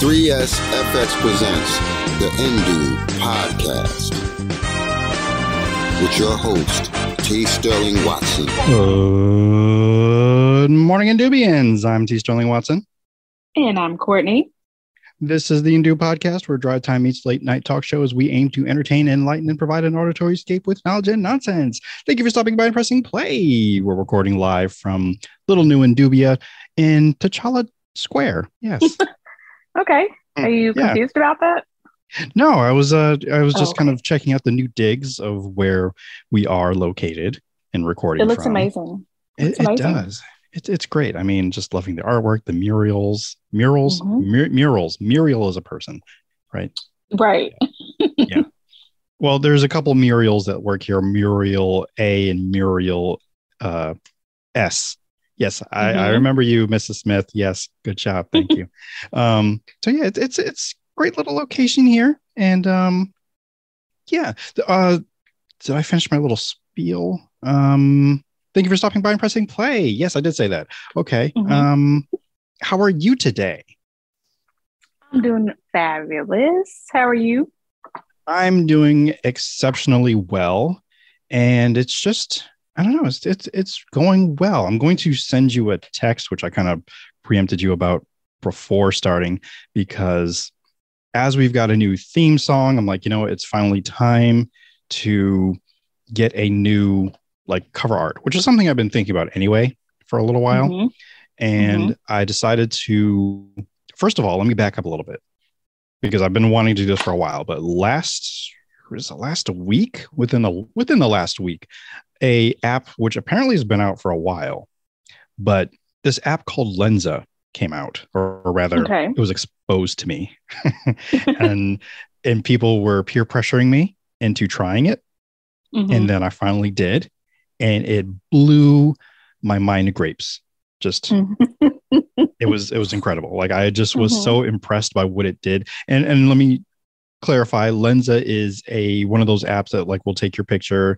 3SFX presents the Indoob podcast with your host, T. Sterling Watson. Good morning, Indoobians. I'm T. Sterling Watson. And I'm Courtney. This is the Indoob podcast, where drive time meets late night talk show as we aim to entertain, enlighten, and provide an auditory escape with knowledge and nonsense. Thank you for stopping by and pressing play. We're recording live from Little New Indubia in T'Challa Square. Yes. Okay. Are you confused about that? No, I was just kind of checking out the new digs of where we are located and recording. It looks amazing. It does. It's great. I mean, just loving the artwork, the murals. Muriel is a person, right? Right. Yeah. Well, there's a couple Muriels that work here. Muriel A and Muriel S. Yes, I remember you, Mrs. Smith. Yes, good job. Thank you. So yeah, it's great little location here, and did I finish my little spiel? Thank you for stopping by and pressing play. Yes, I did say that. Okay. How are you today? I'm doing fabulous. How are you? I'm doing exceptionally well, and it's just, I don't know, it's going well. I'm going to send you a text, which I kind of preempted you about before starting, because as we've got a new theme song, I'm like, it's finally time to get a new cover art, which is something I've been thinking about anyway for a little while. And I decided to, first of all, let me back up a little bit, because I've been wanting to do this for a while, but within the last week, a app which apparently has been out for a while, but this app called Lensa came out, or rather it was exposed to me. and people were peer pressuring me into trying it. And then I finally did, and it blew my mind to grapes. Just it was incredible. I just was so impressed by what it did. And let me clarify, Lensa is one of those apps that will take your picture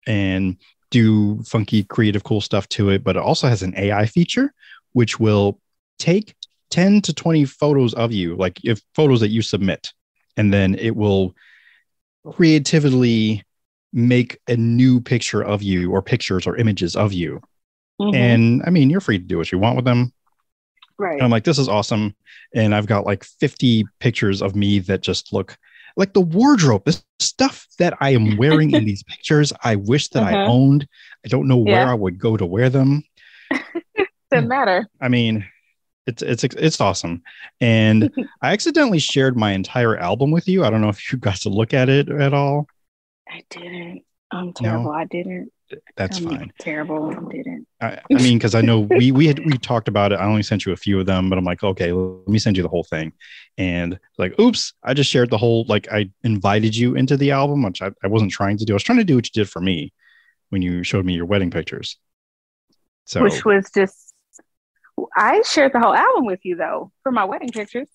and do funky, creative, cool stuff to it, but it also has an AI feature which will take 10 to 20 photos of you, if photos that you submit, and then it will creatively make a new picture of you, or pictures or images of you. And I mean, you're free to do what you want with them. Right. And I'm like, this is awesome. And I've got 50 pictures of me that just look like the wardrobe, the stuff that I am wearing in these pictures. I wish that I owned. I don't know where I would go to wear them. Doesn't matter. I mean, it's awesome. And I accidentally shared my entire album with you. I don't know if you got to look at it at all. I didn't. I'm terrible. No? I didn't. That's fine. Terrible. I didn't. I mean, because I know we talked about it. I only sent you a few of them, but I'm like, okay, let me send you the whole thing. And oops, I just shared the whole, I invited you into the album, which I wasn't trying to do. I was trying to do what you did for me when you showed me your wedding pictures. So, which was just, I shared the whole album with you though for my wedding pictures.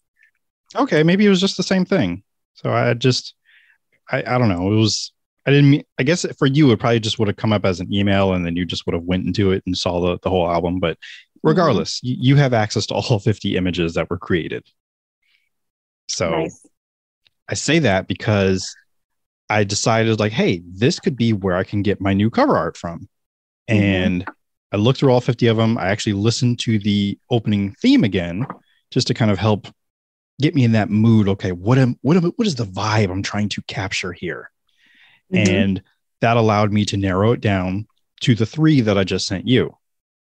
Okay, maybe it was just the same thing. So I don't know. It was. I guess for you, it probably just would have come up as an email, and then you just would have went into it and saw the whole album. But regardless, you have access to all 50 images that were created. So nice. I say that because I decided hey, this could be where I can get my new cover art from. And I looked through all 50 of them. I actually listened to the opening theme again, just to kind of help get me in that mood. Okay, what is the vibe I'm trying to capture here? And that allowed me to narrow it down to the 3 that I just sent you,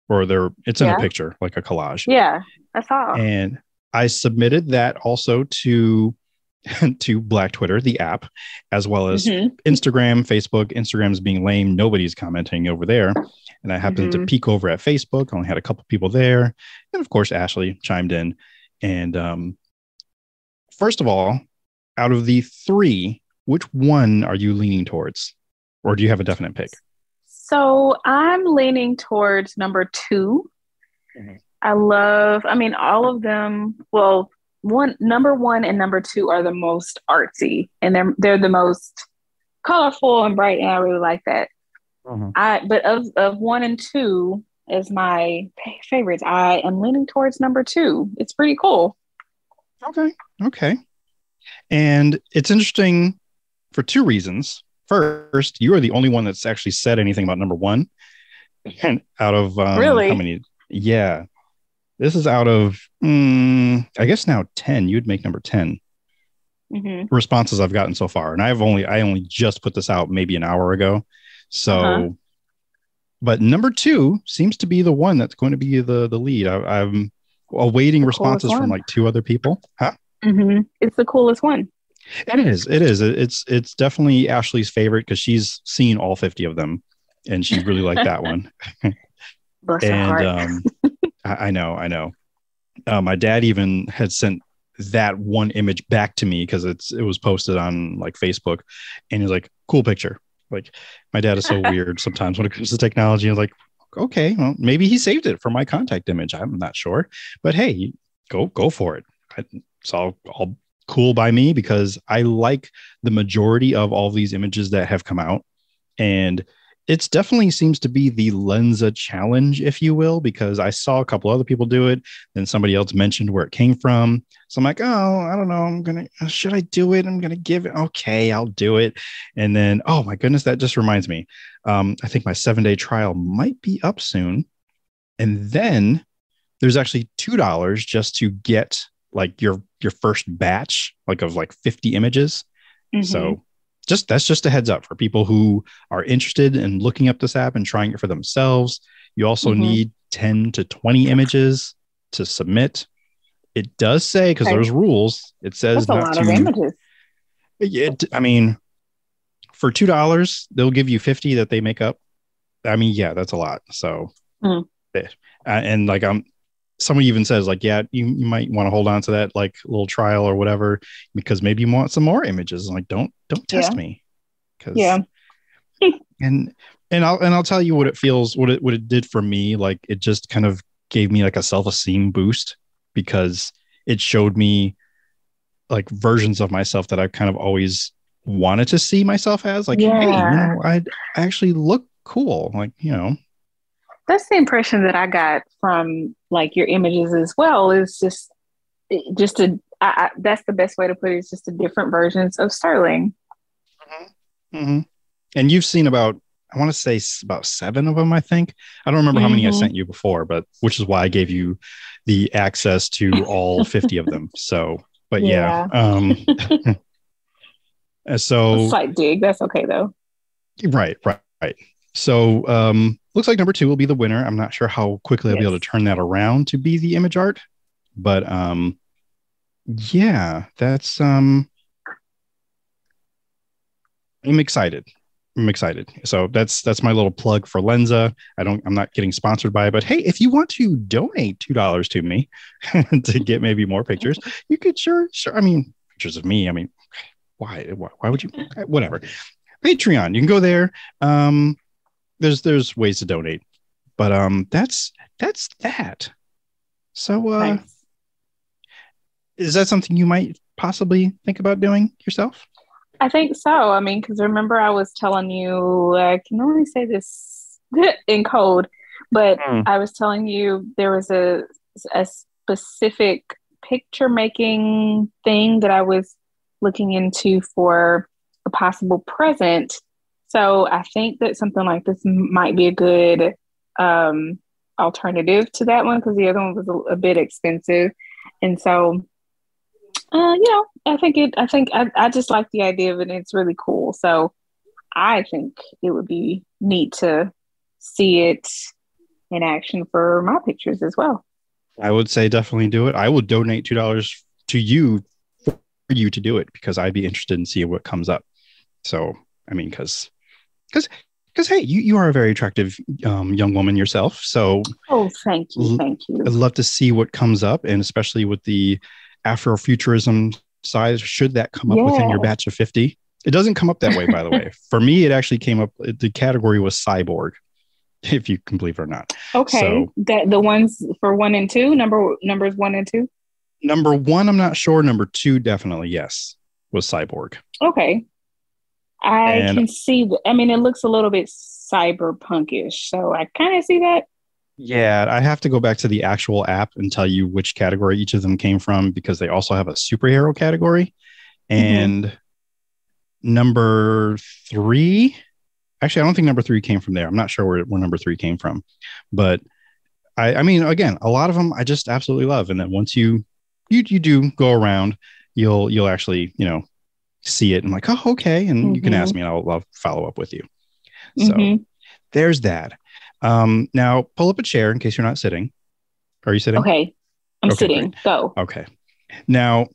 it's in a picture, like a collage. Yeah, I saw. And I submitted that also to Black Twitter, the app, as well as Instagram, Facebook. Instagram's being lame. Nobody's commenting over there. And I happened to peek over at Facebook. I only had a couple people there. And of course, Ashley chimed in. And first of all, out of the 3, which one are you leaning towards? Or do you have a definite pick? So I'm leaning towards number 2. All of them. Well, number 1 and number 2 are the most artsy, and they're the most colorful and bright, and I really like that. But of 1 and 2, as my favorites. I am leaning towards number 2. It's pretty cool. Okay. And it's interesting for two reasons. First, you are the only one that's actually said anything about number one. And out of Really? how many? Yeah, this is out of I guess now 10. You'd make number 10 responses I've gotten so far, and I only just put this out maybe an hour ago. So, but number two seems to be the one that's going to be the lead. I'm awaiting responses from like two other people. Huh? It's the coolest one. It is. It's definitely Ashley's favorite because she's seen all 50 of them, and she really liked that one. Bless her heart. I know. My dad even had sent that one image back to me because it was posted on like Facebook, and he's like, "Cool picture." Like, my dad is so weird sometimes when it comes to technology. I was like, "Okay, well, maybe he saved it for my contact image. I'm not sure, but hey, go for it." It's all cool by me because I like the majority of all these images that have come out, and it's definitely seems to be the Lensa challenge, if you will, because I saw a couple other people do it. Then somebody else mentioned where it came from. So I'm like, oh, I don't know. Should I do it? I'm going to give it. Okay, I'll do it. And then, oh my goodness, that just reminds me. I think my 7-day trial might be up soon. And then there's actually $2 just to get like your first batch, like of like 50 images. So that's just a heads up for people who are interested in looking up this app and trying it for themselves. You also need 10 to 20 images to submit. It does say, because there's rules, it says that's a lot of images. I mean, for $2, they'll give you 50 that they make up. I mean, yeah, that's a lot. So, and like somebody even says like, yeah, you might want to hold on to that like little trial or whatever, because maybe you want some more images. I'm like, don't test me. And I'll tell you what it feels, what it did for me. Like, it just kind of gave me like a self-esteem boost because it showed me like versions of myself that I kind of always wanted to see myself as. Like, hey, I actually look cool. Like, that's the impression that I got from like your images as well. Is just that's the best way to put it. It's just the different versions of Sterling. And you've seen about, I want to say about 7 of them. I think I don't remember how many I sent you before, but which is why I gave you the access to all 50 of them. So, but so slight dig. That's okay though. Right. So looks like number 2 will be the winner. I'm not sure how quickly I'll be able to turn that around to be the image art, but yeah, that's I'm excited. So that's my little plug for Lensa. I'm not getting sponsored by it, but hey, if you want to donate $2 to me to get maybe more pictures, you could sure. I mean, pictures of me. I mean, why would you? Whatever. Patreon, you can go there. There's ways to donate, but that's that. So nice. Is that something you might possibly think about doing yourself? I think so. I mean, because remember I was telling you, I can only say this in code, but I was telling you there was a specific picture making thing that I was looking into for a possible present. So I think that something like this might be a good alternative to that one, because the other one was a bit expensive. And so, I just like the idea of it. And it's really cool. So I think it would be neat to see it in action for my pictures as well. I would say definitely do it. I would donate $2 to you for you to do it, because I'd be interested in seeing what comes up. So, I mean, because hey, you are a very attractive young woman yourself. So, thank you. I'd love to see what comes up, and especially with the Afrofuturism side, should that come up within your batch of 50. It doesn't come up that way, by the way. For me, it actually came up. The category was cyborg, if you can believe it or not. Okay, so, the ones for 1 and 2, numbers 1 and 2. Number 1, I'm not sure. Number 2, definitely yes, was cyborg. Okay. I can see I mean, it looks a little bit cyberpunkish, so I kind of see that. Yeah, I have to go back to the actual app and tell you which category each of them came from because they also have a superhero category. And number three, actually, I don't think number three came from there. I'm not sure where number three came from, but I mean, again, a lot of them I just absolutely love. And then once you do go around, you'll actually, see it and like, oh, okay. And you can ask me and I'll follow up with you. So there's that. Now pull up a chair in case you're not sitting. Are you sitting? Okay. I'm sitting. Great. Go. Okay. Now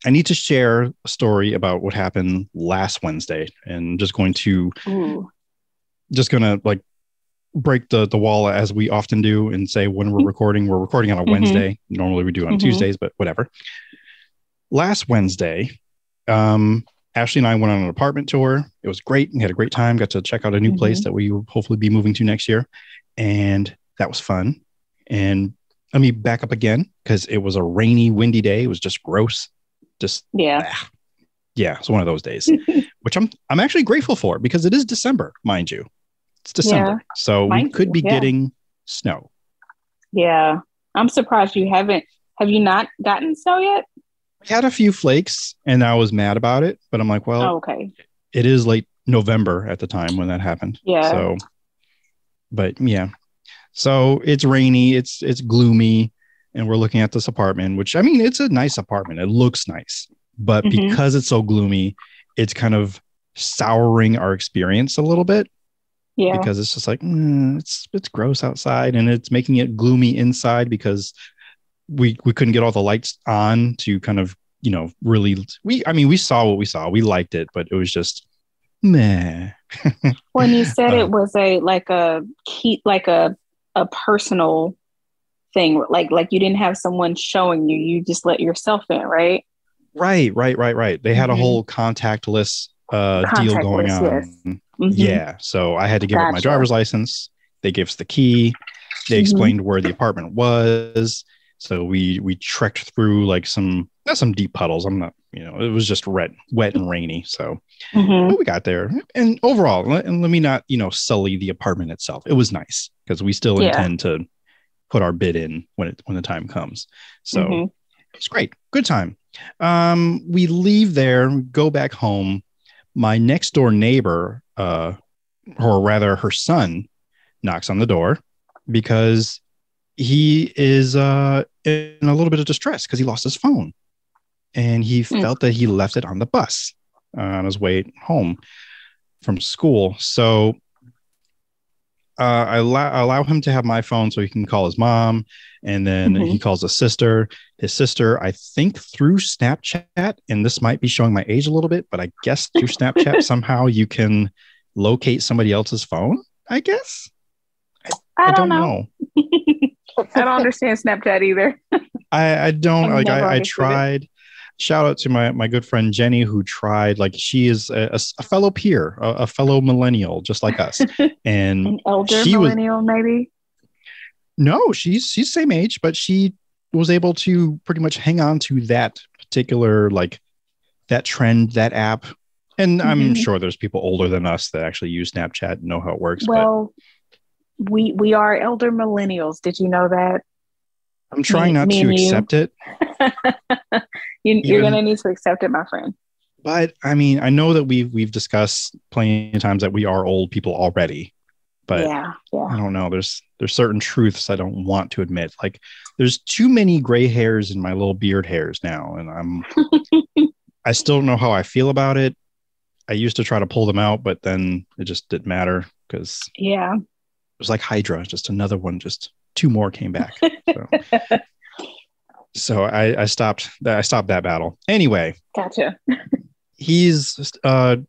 I need to share a story about what happened last Wednesday, and just going to like break the wall as we often do and say when we're recording on a Wednesday. Normally we do on Tuesdays, but whatever. Last Wednesday, Ashley and I went on an apartment tour. It was great. We had a great time. Got to check out a new place that we will hopefully be moving to next year. And that was fun. And let me back up again because it was a rainy, windy day. It was just gross. Just it's one of those days, which I'm actually grateful for because it is December, mind you. It's December, so we could be getting snow. Yeah, I'm surprised you haven't. Have you not gotten snow yet? We had a few flakes, and I was mad about it. But I'm like, well, okay. It is late November at the time when that happened. Yeah. So, but yeah, so it's rainy. It's gloomy. And we're looking at this apartment, which, I mean, it's a nice apartment. It looks nice. But because it's so gloomy, it's kind of souring our experience a little bit. Yeah. Because it's just like, it's gross outside. And it's making it gloomy inside because we couldn't get all the lights on to kind of, really. We saw what we saw. We liked it, but it was just meh. When you said it was a personal thing, like you didn't have someone showing you just let yourself in, right? Right. They had a whole contactless deal going on. Yes. Yeah, so I had to give up my driver's license. They gave us the key. They explained where the apartment was. So we trekked through like not some deep puddles. I'm not, it was just wet and rainy. So but we got there, and overall, and let me not sully the apartment itself. It was nice because we still intend to put our bid in when the time comes. So it's great. Good time. We leave there, go back home. My next door neighbor, or rather her son, knocks on the door because he is in a little bit of distress because he lost his phone. And he felt that he left it on the bus on his way home from school. So I allow him to have my phone so he can call his mom, and then he calls his sister. His sister, I think through Snapchat, and this might be showing my age a little bit, but I guess through Snapchat somehow you can locate somebody else's phone, I guess. I don't know. I don't understand Snapchat either. I don't. Like I tried. Shout out to my good friend Jenny, who tried. Like, she is a fellow peer, a fellow millennial, just like us, and an elder millennial, maybe. No, she's the same age, but she was able to pretty much hang on to that particular, like, that trend, that app. And I'm sure there's people older than us that actually use Snapchat and know how it works. Well, we are elder millennials. Did you know that? I'm trying not to accept it. You're going to need to accept it, my friend. But I mean, I know that we've discussed plenty of times that we are old people already. But yeah. I don't know. There's certain truths I don't want to admit. Like, there's too many gray hairs in my little beard hairs now, and I still don't know how I feel about it. I used to try to pull them out, but then it just didn't matter because it was like Hydra, just another one, just two more came back. So I stopped that battle. Anyway, gotcha. He's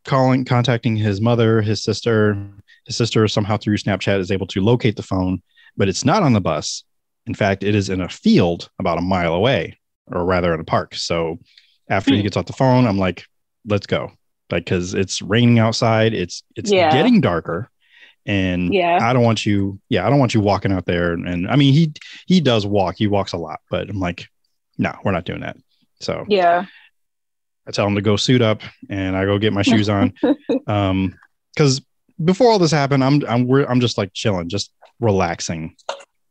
contacting his mother, his sister. His sister somehow through Snapchat is able to locate the phone, but it's not on the bus. In fact, it is in a field about a mile away, or rather in a park. So after he gets off the phone, I'm like, let's go. Like, because it's raining outside. It's getting darker. And I don't want you walking out there. And I mean, he does walk. He walks a lot, but I'm like, no, we're not doing that. So I tell him to go suit up, and I go get my shoes on. Because before all this happened, I'm just like chilling, just relaxing,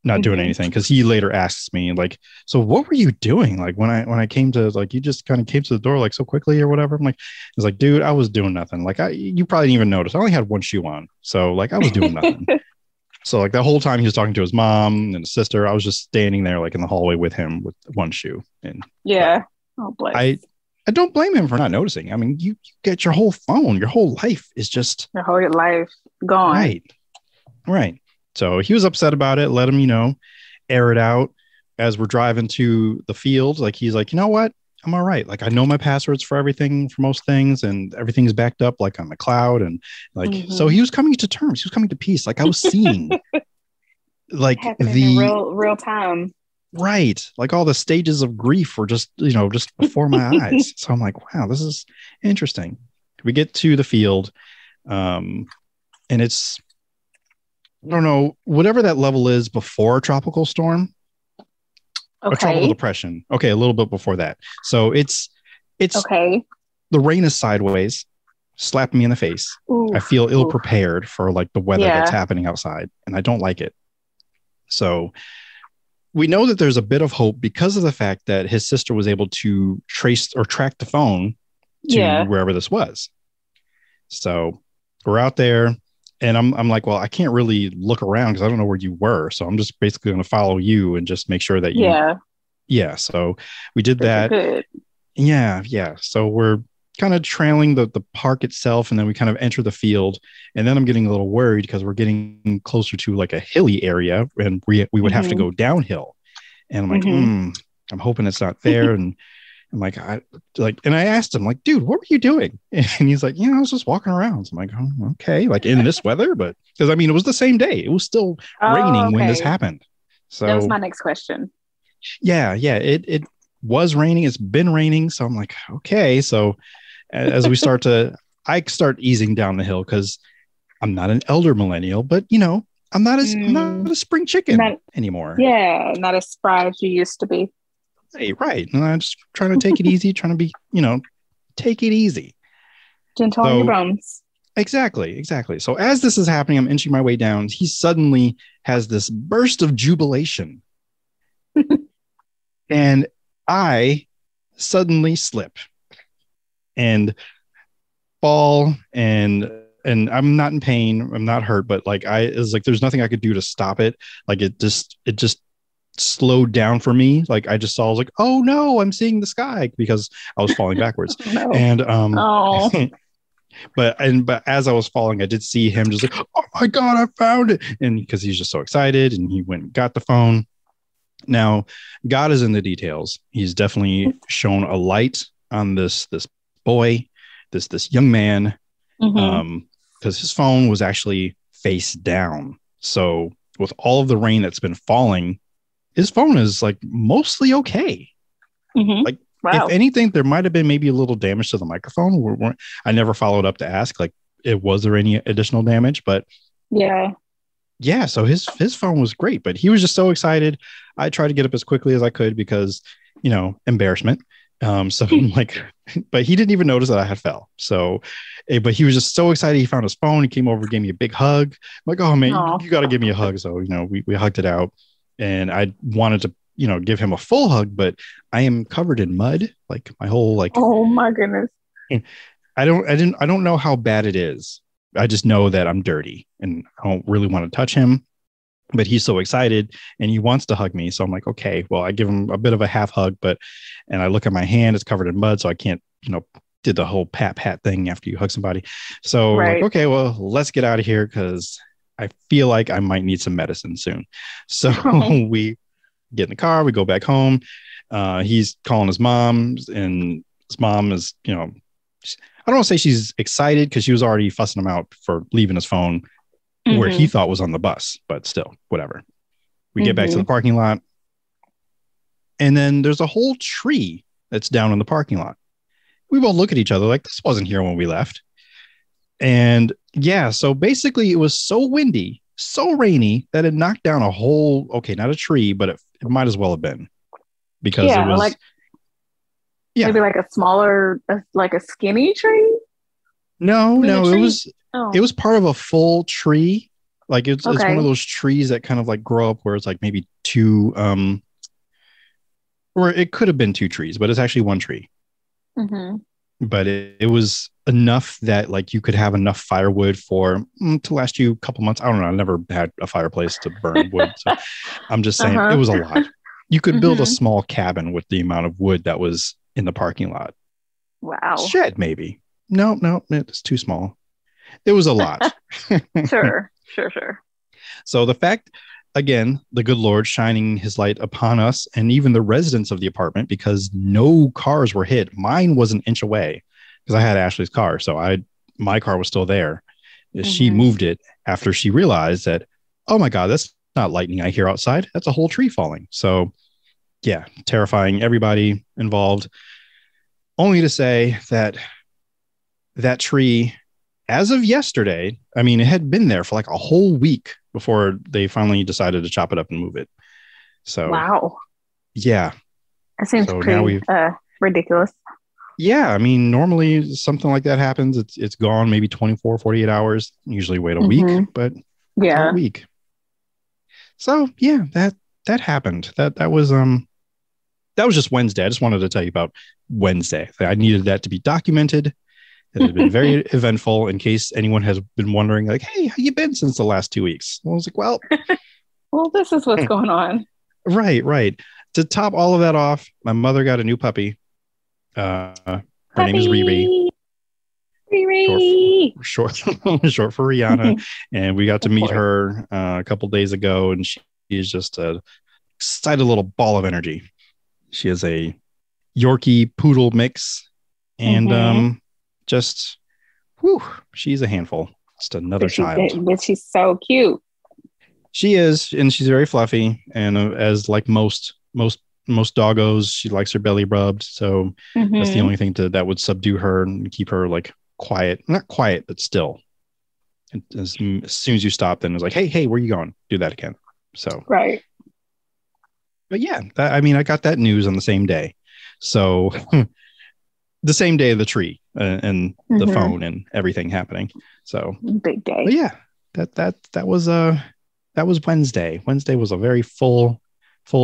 not doing anything. Because he later asks me like, so what were you doing? Like when I came to, like, you just kind of came to the door like so quickly or whatever. I'm like, it's like, dude, I was doing nothing. Like you probably didn't even notice. I only had one shoe on. So like I was doing nothing. So like the whole time he was talking to his mom and his sister, I was just standing there like in the hallway with him with one shoe. And yeah. Oh, bless. I don't blame him for not noticing. I mean, you get your whole phone, your whole life is just your whole life gone. Right. So he was upset about it. Let him, air it out as we're driving to the field. Like he's like, you know what? I'm all right. Like I know my passwords for everything, for most things, and everything's backed up like on the cloud. And like, so he was coming to terms. He was coming to peace. Like I was seeing like happening in real time. Right. Like all the stages of grief were just before my eyes. So I'm like, wow, this is interesting. We get to the field, and it's, I don't know, whatever that level is before a tropical storm. A tropical depression. Okay, a little bit before that. So it's okay. The rain is sideways, slapping me in the face. I feel ill prepared for like the weather that's happening outside, and I don't like it. So we know that there's a bit of hope because of the fact that his sister was able to trace or track the phone to wherever this was. So we're out there, and I'm like, well, I can't really look around because I don't know where you were. So I'm just basically going to follow you and just make sure that you. Yeah. So we did that. Good. Yeah. So we're kind of trailing the park itself, and then we kind of enter the field, and then I'm getting a little worried because we're getting closer to like a hilly area, and we would have to go downhill, and I'm like, I'm hoping it's not there. And I'm like, and I asked him like, dude, what were you doing? And he's like, I was just walking around. So I'm like, oh, okay, like in this weather, but because I mean, it was the same day. It was still raining when this happened. So that was my next question. Yeah, it was raining. It's been raining. So I'm like, okay. So as we I start easing down the hill because I'm not an elder millennial, but I'm not a spring chicken anymore. Yeah, not as spry as you used to be. Hey, right. And I'm just trying to take it easy, trying to be, take it easy. Gentle on your bones. Exactly. So as this is happening, I'm inching my way down. He suddenly has this burst of jubilation. And I suddenly slip and fall, and I'm not in pain. I'm not hurt, but like it's like there's nothing I could do to stop it. Like it just slowed down for me. Like I just saw, I was like, oh no, I'm seeing the sky, because I was falling backwards. And but as I was falling, I did see him just like, oh my God, I found it. And because he's just so excited, and he went and got the phone. Now, God is in the details. He's definitely shown a light on this boy, this young man, because his phone was actually face down. So with all of the rain that's been falling, his phone is like mostly okay. Like, if anything, there might have been maybe a little damage to the microphone. I never followed up to ask, like, was there any additional damage? But yeah, so his phone was great, but he was just so excited. I tried to get up as quickly as I could because, embarrassment. So I'm like, but he didn't even notice that I had fell. So, but he was just so excited. He found his phone. He came over, gave me a big hug. I'm like, oh man, you got to give me a hug. So, we hugged it out, and I wanted to, give him a full hug, but I am covered in mud. Like my whole, like, oh my goodness. I don't know how bad it is. I just know that I'm dirty, and I don't really want to touch him, but he's so excited and he wants to hug me. So I'm like, okay, well, I give him a bit of a half hug, and I look at my hand, it's covered in mud. So I can't, did the whole pat thing after you hug somebody. So like, okay, well, let's get out of here, because I feel like I might need some medicine soon. So we get in the car, we go back home. He's calling his mom, and his mom is, I don't want to say she's excited, because she was already fussing him out for leaving his phone where he thought was on the bus, but still, whatever. We get back to the parking lot, and then there's a whole tree that's down in the parking lot. We both look at each other like, this wasn't here when we left. And yeah, so basically it was so windy, so rainy, that it knocked down a whole, okay, not a tree, but it might as well have been, because it was like, maybe like a smaller, like a skinny tree. No, it was part of a full tree, Like it's one of those trees that kind of like grow up where it's like maybe two, or it could have been two trees, but it's actually one tree. Mm-hmm. But it was enough that like you could have enough firewood for to last you a couple months. I don't know. I never had a fireplace to burn wood. So I'm just saying it was a lot. You could build a small cabin with the amount of wood that was in the parking lot. Wow. Shed, maybe. No, it's too small. It was a lot. Sure. So the fact, again, the good Lord shining his light upon us and even the residents of the apartment, because no cars were hit. Mine was an inch away because I had Ashley's car. So my car was still there. She moved it after she realized that, oh my God, that's not lightning I hear outside. That's a whole tree falling. So yeah, terrifying everybody involved. Only to say that tree, as of yesterday, I mean, it had been there for like a whole week before they finally decided to chop it up and move it. So wow. Yeah. That seems pretty ridiculous. Yeah. I mean, normally something like that happens. It's gone maybe 24, 48 hours, usually wait a week, but yeah, a week. So yeah, that happened. That was just Wednesday. I just wanted to tell you about Wednesday. I needed that to be documented. It had been very eventful in case anyone has been wondering, like, hey, how you been since the last 2 weeks? I was like, well, this is what's going on. Right. To top all of that off, my mother got a new puppy. Her name is Riri. Riri. Short for Rihanna. And we got to meet her a couple days ago, and she is just a excited little ball of energy. She is a Yorkie poodle mix, and she's a handful. Just another child. But she's so cute. She is, and she's very fluffy. And as like most doggos, she likes her belly rubbed. So that's the only thing that would subdue her and keep her like quiet. Not quiet, but still. And as soon as you stop, then it's like, hey, where you going? Do that again. So right. But yeah, I got that news on the same day. So the same day of the tree and the phone and everything happening. So big day. But yeah, that was Wednesday. Wednesday was a very full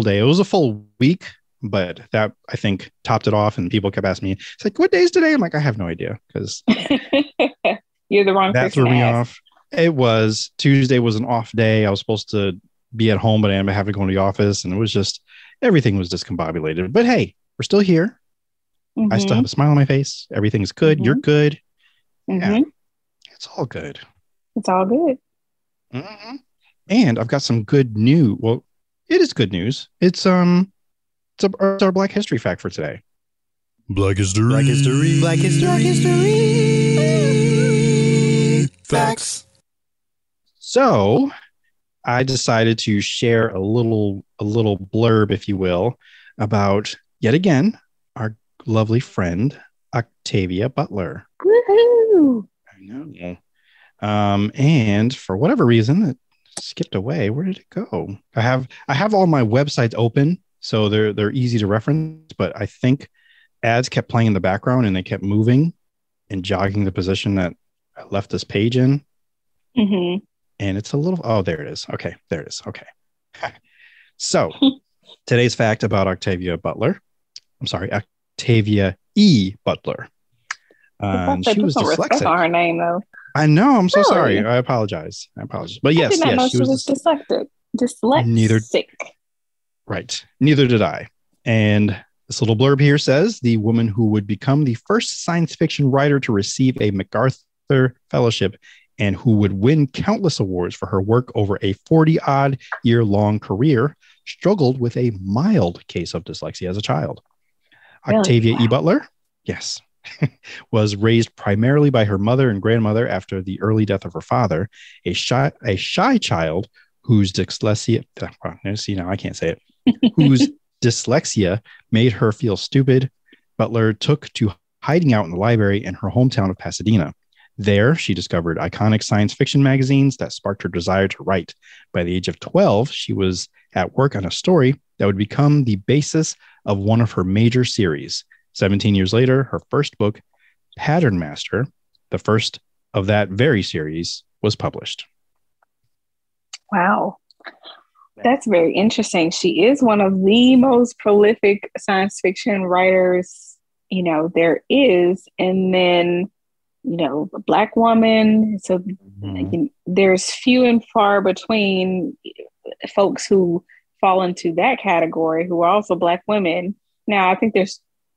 day. It was a full week, but that I think topped it off. And people kept asking me, it's like, what day is today? I'm like, I have no idea, because you're the wrong person. That threw me off. It was Tuesday was an off day. I was supposed to be at home, but I ended up having to go to the office, and it was just everything was discombobulated. But hey, we're still here. I still have a smile on my face. Everything's good. You're good. Yeah, it's all good. It's all good. And I've got some good news. Well, it is good news. It's our Black History fact for today. Black History facts. So I decided to share a little blurb, if you will, about yet again our lovely friend Octavia Butler. Woohoo! I know. And for whatever reason, it skipped away. Where did it go? I have all my websites open, so they're easy to reference. But I think ads kept playing in the background, and they kept moving and jogging the position that I left this page in. And it's a little, oh, there it is. Okay, there it is. Okay. So today's fact about Octavia Butler. I'm sorry, Octavia E. Butler. She was dyslexic. On her name, though. I know. I'm so sorry. I apologize. But yes, she was dyslexic. Neither did I. And this little blurb here says the woman who would become the first science fiction writer to receive a MacArthur Fellowship and who would win countless awards for her work over a 40-odd year-long career, struggled with a mild case of dyslexia as a child. Really? Octavia E. Butler, yes, was raised primarily by her mother and grandmother after the early death of her father, a shy child whose dyslexia, see, now I can't say it, whose dyslexia made her feel stupid. Butler took to hiding out in the library in her hometown of Pasadena. There, she discovered iconic science fiction magazines that sparked her desire to write. By the age of 12, she was at work on a story that would become the basis of one of her major series. 17 years later, her first book, Pattern Master, the first of that very series, was published. Wow. That's very interesting. She is one of the most prolific science fiction writers, there is. And then, a Black woman. So there's few and far between folks who fall into that category who are also Black women. Now, I think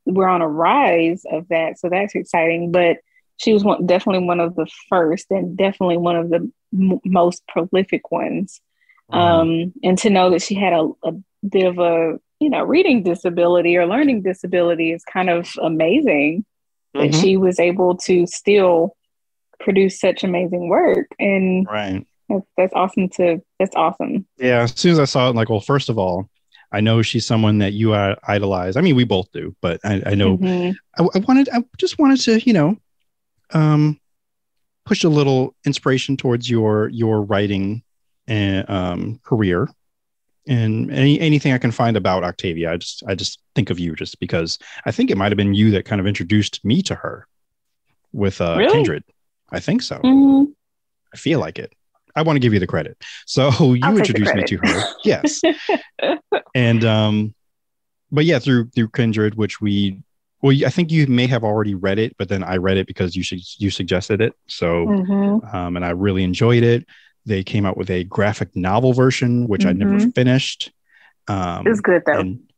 we're on a rise of that. So that's exciting. But she was definitely one of the first and definitely one of the most prolific ones. And to know that she had a bit of a, reading disability or learning disability is kind of amazing that she was able to still produce such amazing work. And that's awesome. That's awesome. Yeah. As soon as I saw it, I'm like, well, first of all, I know she's someone that you idolize. I mean, we both do, but I know I just wanted to, push a little inspiration towards your writing and career, and anything I can find about Octavia. I just think of you just because I think it might have been you that kind of introduced me to her with Really? Kindred. I think so. I feel like it. I want to give you the credit. So you introduced me to her. Yes. And but yeah, through Kindred, which I think you may have already read it, but then I read it because you suggested it. So and I really enjoyed it. They came out with a graphic novel version, which I never finished. It's good though. And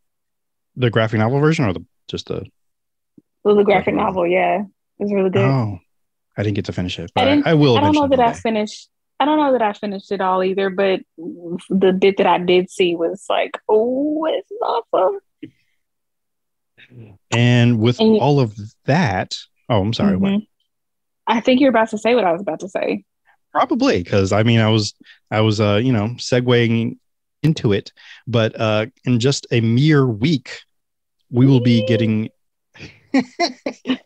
the graphic novel version, or the graphic novel, yeah, it's really good. Oh, I didn't get to finish it, but I will. I don't know that I finished. I don't know that I finished it all either, but the bit that I did see was like, oh, it's awesome. And with all of that, I'm sorry. What? I think you're about to say what I was about to say. Probably, because I mean, I was segueing into it, but in just a mere week, we will be getting.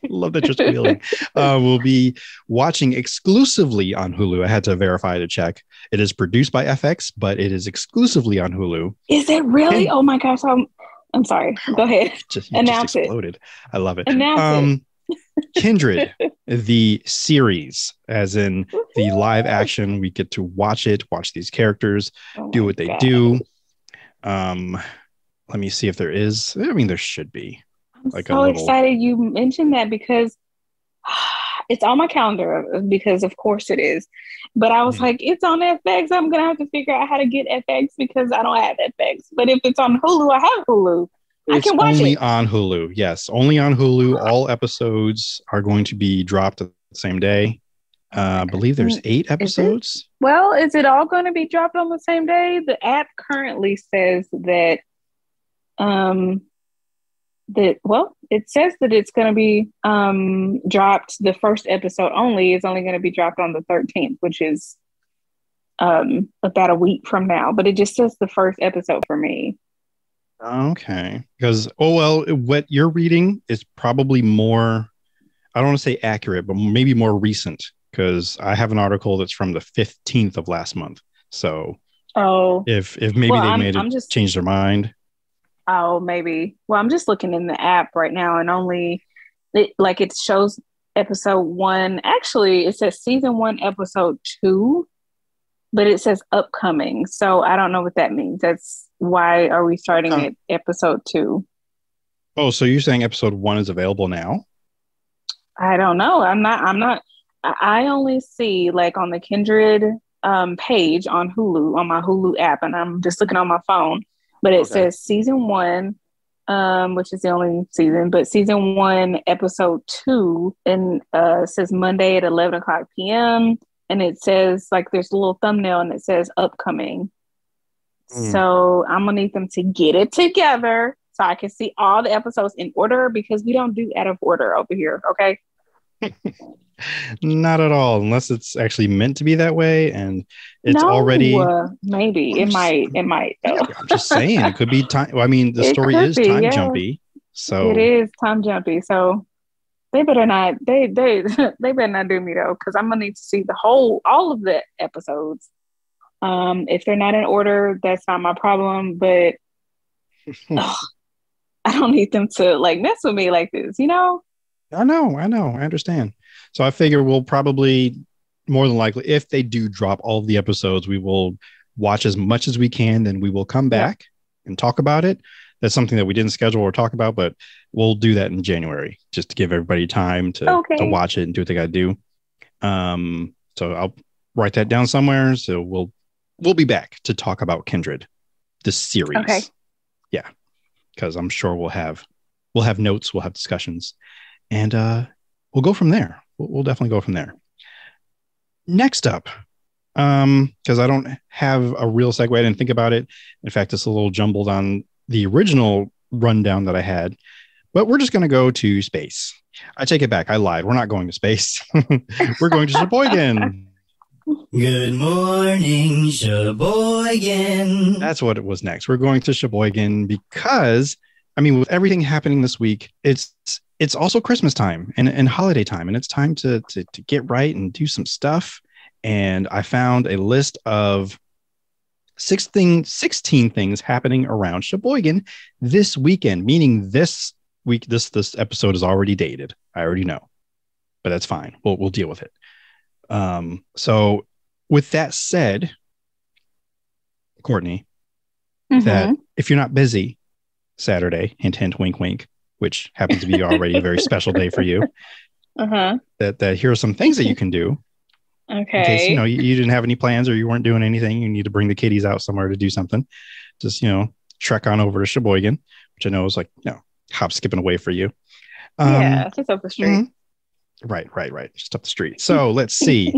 Love that you're squealing. We'll be watching exclusively on Hulu. I had to verify to check. It is produced by FX, but it is exclusively on Hulu. Is it really? Oh my gosh! I'm sorry. Go ahead. Announce it. I love it. Announce it. Kindred, the series, as in the live action. We get to watch these characters do what they do. Let me see if there is. I mean, there should be. I'm so excited you mentioned that because it's on my calendar, because of course it is. But I was like, it's on FX. I'm going to have to figure out how to get FX because I don't have FX. But if it's on Hulu, I have Hulu. I can watch it. It's only on Hulu. Yes, only on Hulu. All episodes are going to be dropped the same day. I believe there's 8 episodes. Is it all going to be dropped on the same day? The app currently says that it says that it's going to be dropped. The first episode only is only going to be dropped on the 13th, which is about a week from now. But it just says the first episode for me. Okay. Because, what you're reading is probably more, I don't want to say accurate, but maybe more recent, because I have an article that's from the 15th of last month. So if maybe changed their mind. Oh, maybe. Well, I'm just looking in the app right now, and it shows episode 1. Actually, it says season 1, episode 2, but it says upcoming. So I don't know what that means. That's why are we starting at episode 2? Oh, so you're saying episode 1 is available now? I don't know. I'm not. I only see on the Kindred page on Hulu, on my Hulu app, and I'm just looking on my phone. But it says season 1, which is the only season, but season 1, episode 2, and it says Monday at 11 o'clock p.m. And it says, there's a little thumbnail and it says upcoming. So I'm going to need them to get it together so I can see all the episodes in order, because we don't do out of order over here, okay? Not at all, unless it's actually meant to be that way, and it's already maybe it might though. Yeah, I'm just saying it could be time. Well, I mean, the story is time jumpy, so it is time jumpy. So they better not they better not do me though, because I'm gonna need to see all of the episodes. If they're not in order, that's not my problem, but I don't need them to mess with me like this, I know, I understand. So I figure we'll probably, more than likely, if they do drop all of the episodes, we will watch as much as we can, then we will come back and talk about it. That's something that we didn't schedule or talk about, but we'll do that in January just to give everybody time to watch it and do what they got to do. So I'll write that down somewhere. So we'll be back to talk about Kindred, the series. Okay. Yeah, because I'm sure we'll have notes, we'll have discussions, and we'll go from there. We'll definitely go from there. Next up, because I don't have a real segue, I didn't think about it. In fact, it's a little jumbled on the original rundown that I had, but we're just going to go to space. I take it back. I lied. We're not going to space. We're going to Sheboygan. Good morning, Sheboygan. That's what it was next. We're going to Sheboygan because, I mean, with everything happening this week, it's also Christmas time and holiday time, and it's time to get right and do some stuff. And I found a list of 16 things happening around Sheboygan this weekend, meaning this week. This episode is already dated. I already know, but that's fine. We'll deal with it. So with that said, Courtney, that if you're not busy Saturday, hint, hint, wink, wink, which happens to be already a very special day for you, that here are some things that you can do. Okay. In case, you didn't have any plans or you weren't doing anything, you need to bring the kiddies out somewhere to do something. Just, trek on over to Sheboygan, which I know is like, hop skipping away for you. Just up the street. Right. Just up the street. So let's see.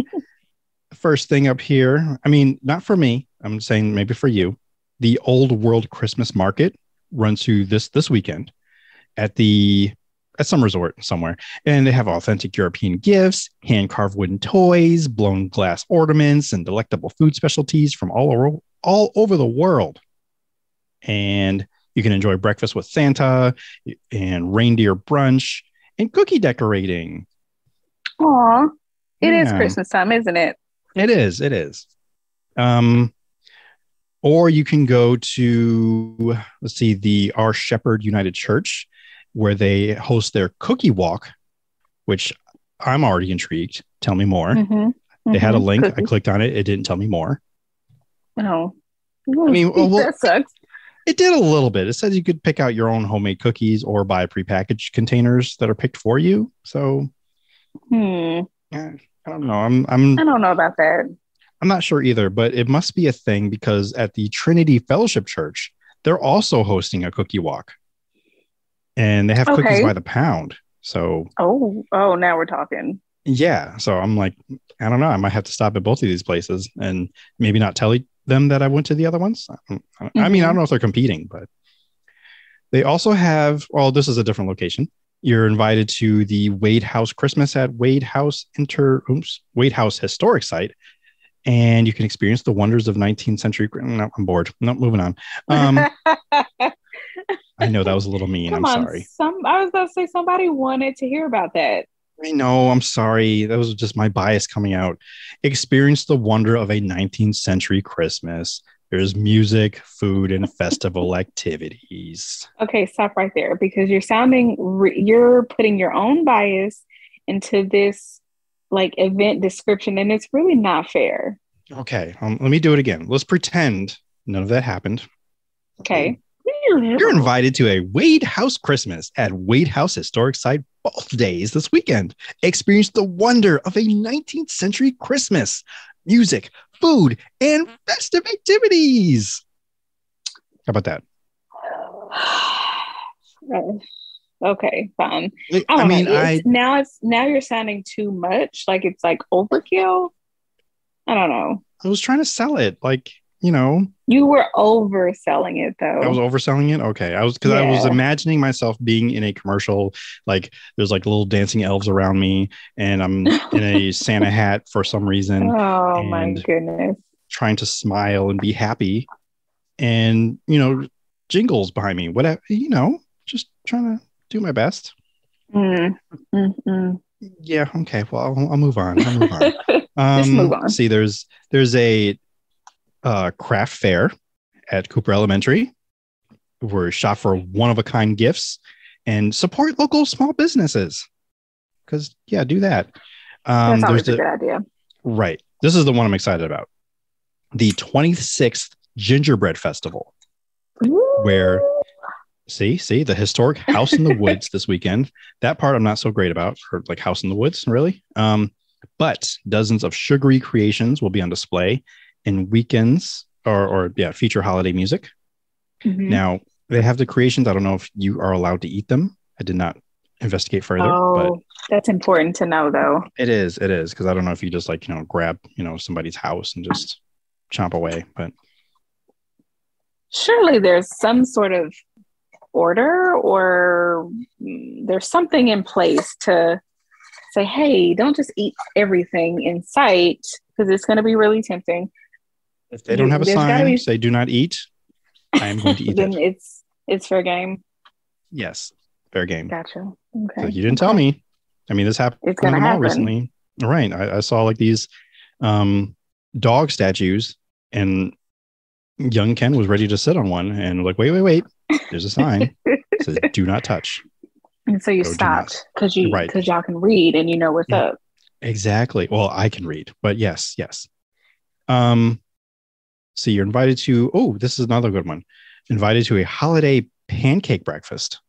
The first thing up here, I mean, not for me, I'm saying maybe for you. The Old World Christmas Market runs through this weekend at some resort somewhere. And they have authentic European gifts, hand-carved wooden toys, blown glass ornaments, and delectable food specialties from all over the world. And you can enjoy breakfast with Santa and reindeer brunch and cookie decorating. Aw, it is Christmas time, isn't it? It is. Or you can go to, let's see, the Our Shepherd United Church, where they host their cookie walk, which I'm already intrigued. Tell me more. They had a link. I clicked on it. It didn't tell me more. Oh, I mean, that sucks. It did a little bit. It says you could pick out your own homemade cookies or buy prepackaged containers that are picked for you. So, I don't know. I don't know about that. I'm not sure either, but it must be a thing because at the Trinity Fellowship Church, they're also hosting a cookie walk. And they have cookies by the pound. So now we're talking. Yeah. So I'm like, I don't know. I might have to stop at both of these places and maybe not tell them that I went to the other ones. I mean, I don't know if they're competing, but they also have, this is a different location. You're invited to the Wade House Christmas at Wade House Historic Site. And you can experience the wonders of 19th century. No, I'm bored. No, moving on. I know that was a little mean. I'm sorry. I was about to say somebody wanted to hear about that. I know. I'm sorry. That was just my bias coming out. Experience the wonder of a 19th century Christmas. There's music, food, and festival activities. Okay, stop right there because you're putting your own bias into this event description, and it's really not fair. Okay, let me do it again. Let's pretend none of that happened. Okay. You're invited to a Wade House Christmas at Wade House Historic Site both days this weekend. Experience the wonder of a 19th century Christmas. Music, food, and festive activities. How about that? Okay, fine. Now you're sounding too much. Like it's like overkill. I don't know. I was trying to sell it. You were overselling it though. I was overselling it. Okay. I was imagining myself being in a commercial, there's little dancing elves around me and I'm in a Santa hat for some reason. Oh my goodness. Trying to smile and be happy and, jingles behind me, whatever, just trying to do my best. Yeah. Okay. Well, I'll move on. Just move on. See, there's a craft fair at Cooper Elementary. We're shop for one-of-a-kind gifts and support local small businesses. Because, do that. That's always a good idea. Right. This is the one I'm excited about. the 26th Gingerbread Festival, where see the historic House in the Woods this weekend. That part I'm not so great about, for like House in the Woods, really. But dozens of sugary creations will be on display in weekends or feature holiday music. Mm-hmm. Now, they have the creations. I don't know if you are allowed to eat them. I did not investigate further. But that's important to know, though. It is, because I don't know if you just grab, somebody's house and just chomp away. But surely there's some sort of order or there's something in place to say, hey, don't just eat everything in sight because it's going to be really tempting. If they don't have a sign say do not eat, I am going to eat then it. It's fair game. Yes, fair game. Gotcha. Okay. So you didn't tell me. I mean, this happened it's in the mall recently. Right. I saw like these dog statues, and young Ken was ready to sit on one, and like, wait. There's a sign. It says do not touch. And so you stopped because y'all can read and you know what's up. Exactly. Well, I can read, but yes. So you're invited to, this is another good one. Invited to a holiday pancake breakfast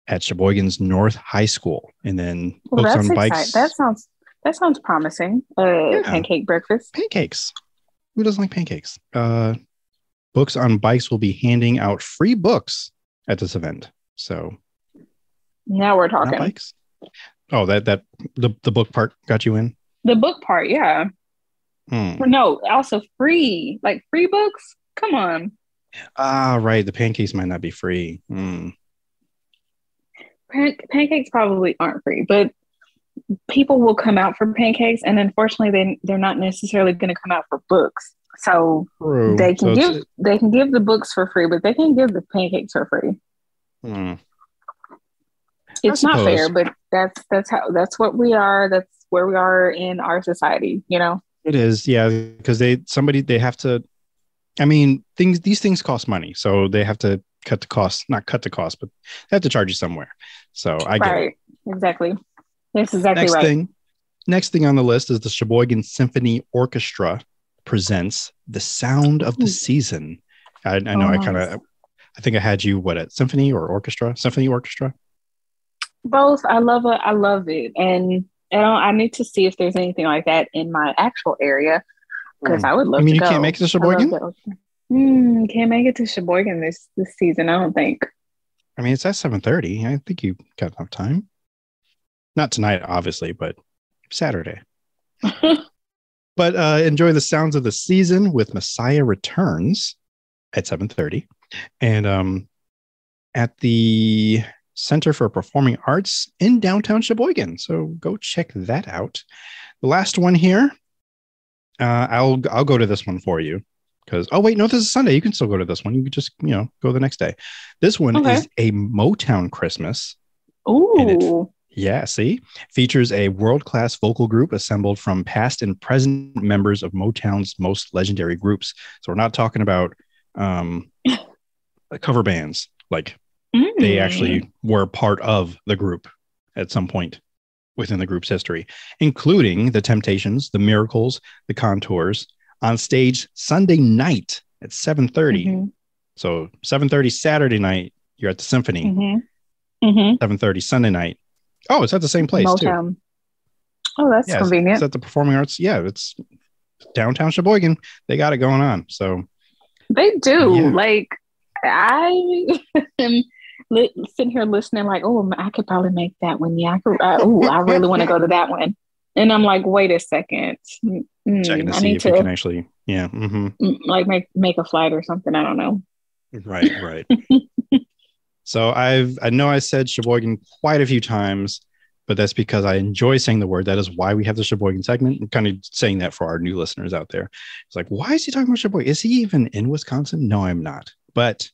at Sheboygan's North High School. And then books on bikes. That sounds promising. Pancake breakfast. Pancakes. Who doesn't like pancakes? Books on Bikes will be handing out free books at this event. So now we're talking. Bikes. Oh, that the book part got you in? The book part, yeah. No, also free. Like free books? Come on. Right. The pancakes might not be free. Pancakes probably aren't free, but people will come out for pancakes, and unfortunately they're not necessarily going to come out for books. So True. they can give the books for free, but they can't give the pancakes for free. It's not fair, but that's what we are. That's where we are in our society, It is, yeah, because they have to. I mean, these things cost money, so they have to cut the cost. Not cut the cost, but they have to charge you somewhere. So I get it. Exactly. That's exactly right. Next thing on the list is the Sheboygan Symphony Orchestra presents The Sound of the Season. I know I think I had you at Symphony or Orchestra? Symphony Orchestra? Both. I love it. And I need to see if there's anything like that in my actual area because I would love to go. You can't make it to Sheboygan? Can't make it to Sheboygan this season, I don't think. I mean, it's at 7:30. I think you got enough time. Not tonight, obviously, but Saturday. But enjoy the sounds of the season with Messiah Returns at 7:30. And at the Center for Performing Arts in downtown Sheboygan. So go check that out. The last one here, I'll go to this one for you because this is Sunday. You can still go to this one. You can just go the next day. This one is a Motown Christmas. Ooh. Features a world-class vocal group assembled from past and present members of Motown's most legendary groups. So we're not talking about cover bands. Like they actually were part of the group at some point within the group's history, including the Temptations, the Miracles, the Contours, on stage Sunday night at 7:30. So 7:30 Saturday night, you're at the Symphony. 7:30 Sunday night. Oh, it's at the same place Motown. too. Oh, that's convenient. It's at the Performing Arts. Yeah, it's downtown Sheboygan. They got it going on. So they do. Yeah. Like I am sitting here listening, like, I could probably make that one. Yeah, I really want to go to that one. And I'm like, wait a second. Checking to see if you can actually, like make a flight or something. I don't know. Right. So I know I said Sheboygan quite a few times, but that's because I enjoy saying the word. That is why we have the Sheboygan segment. I'm kind of saying that for our new listeners out there. It's like, why is he talking about Sheboygan? Is he even in Wisconsin? No, I'm not. But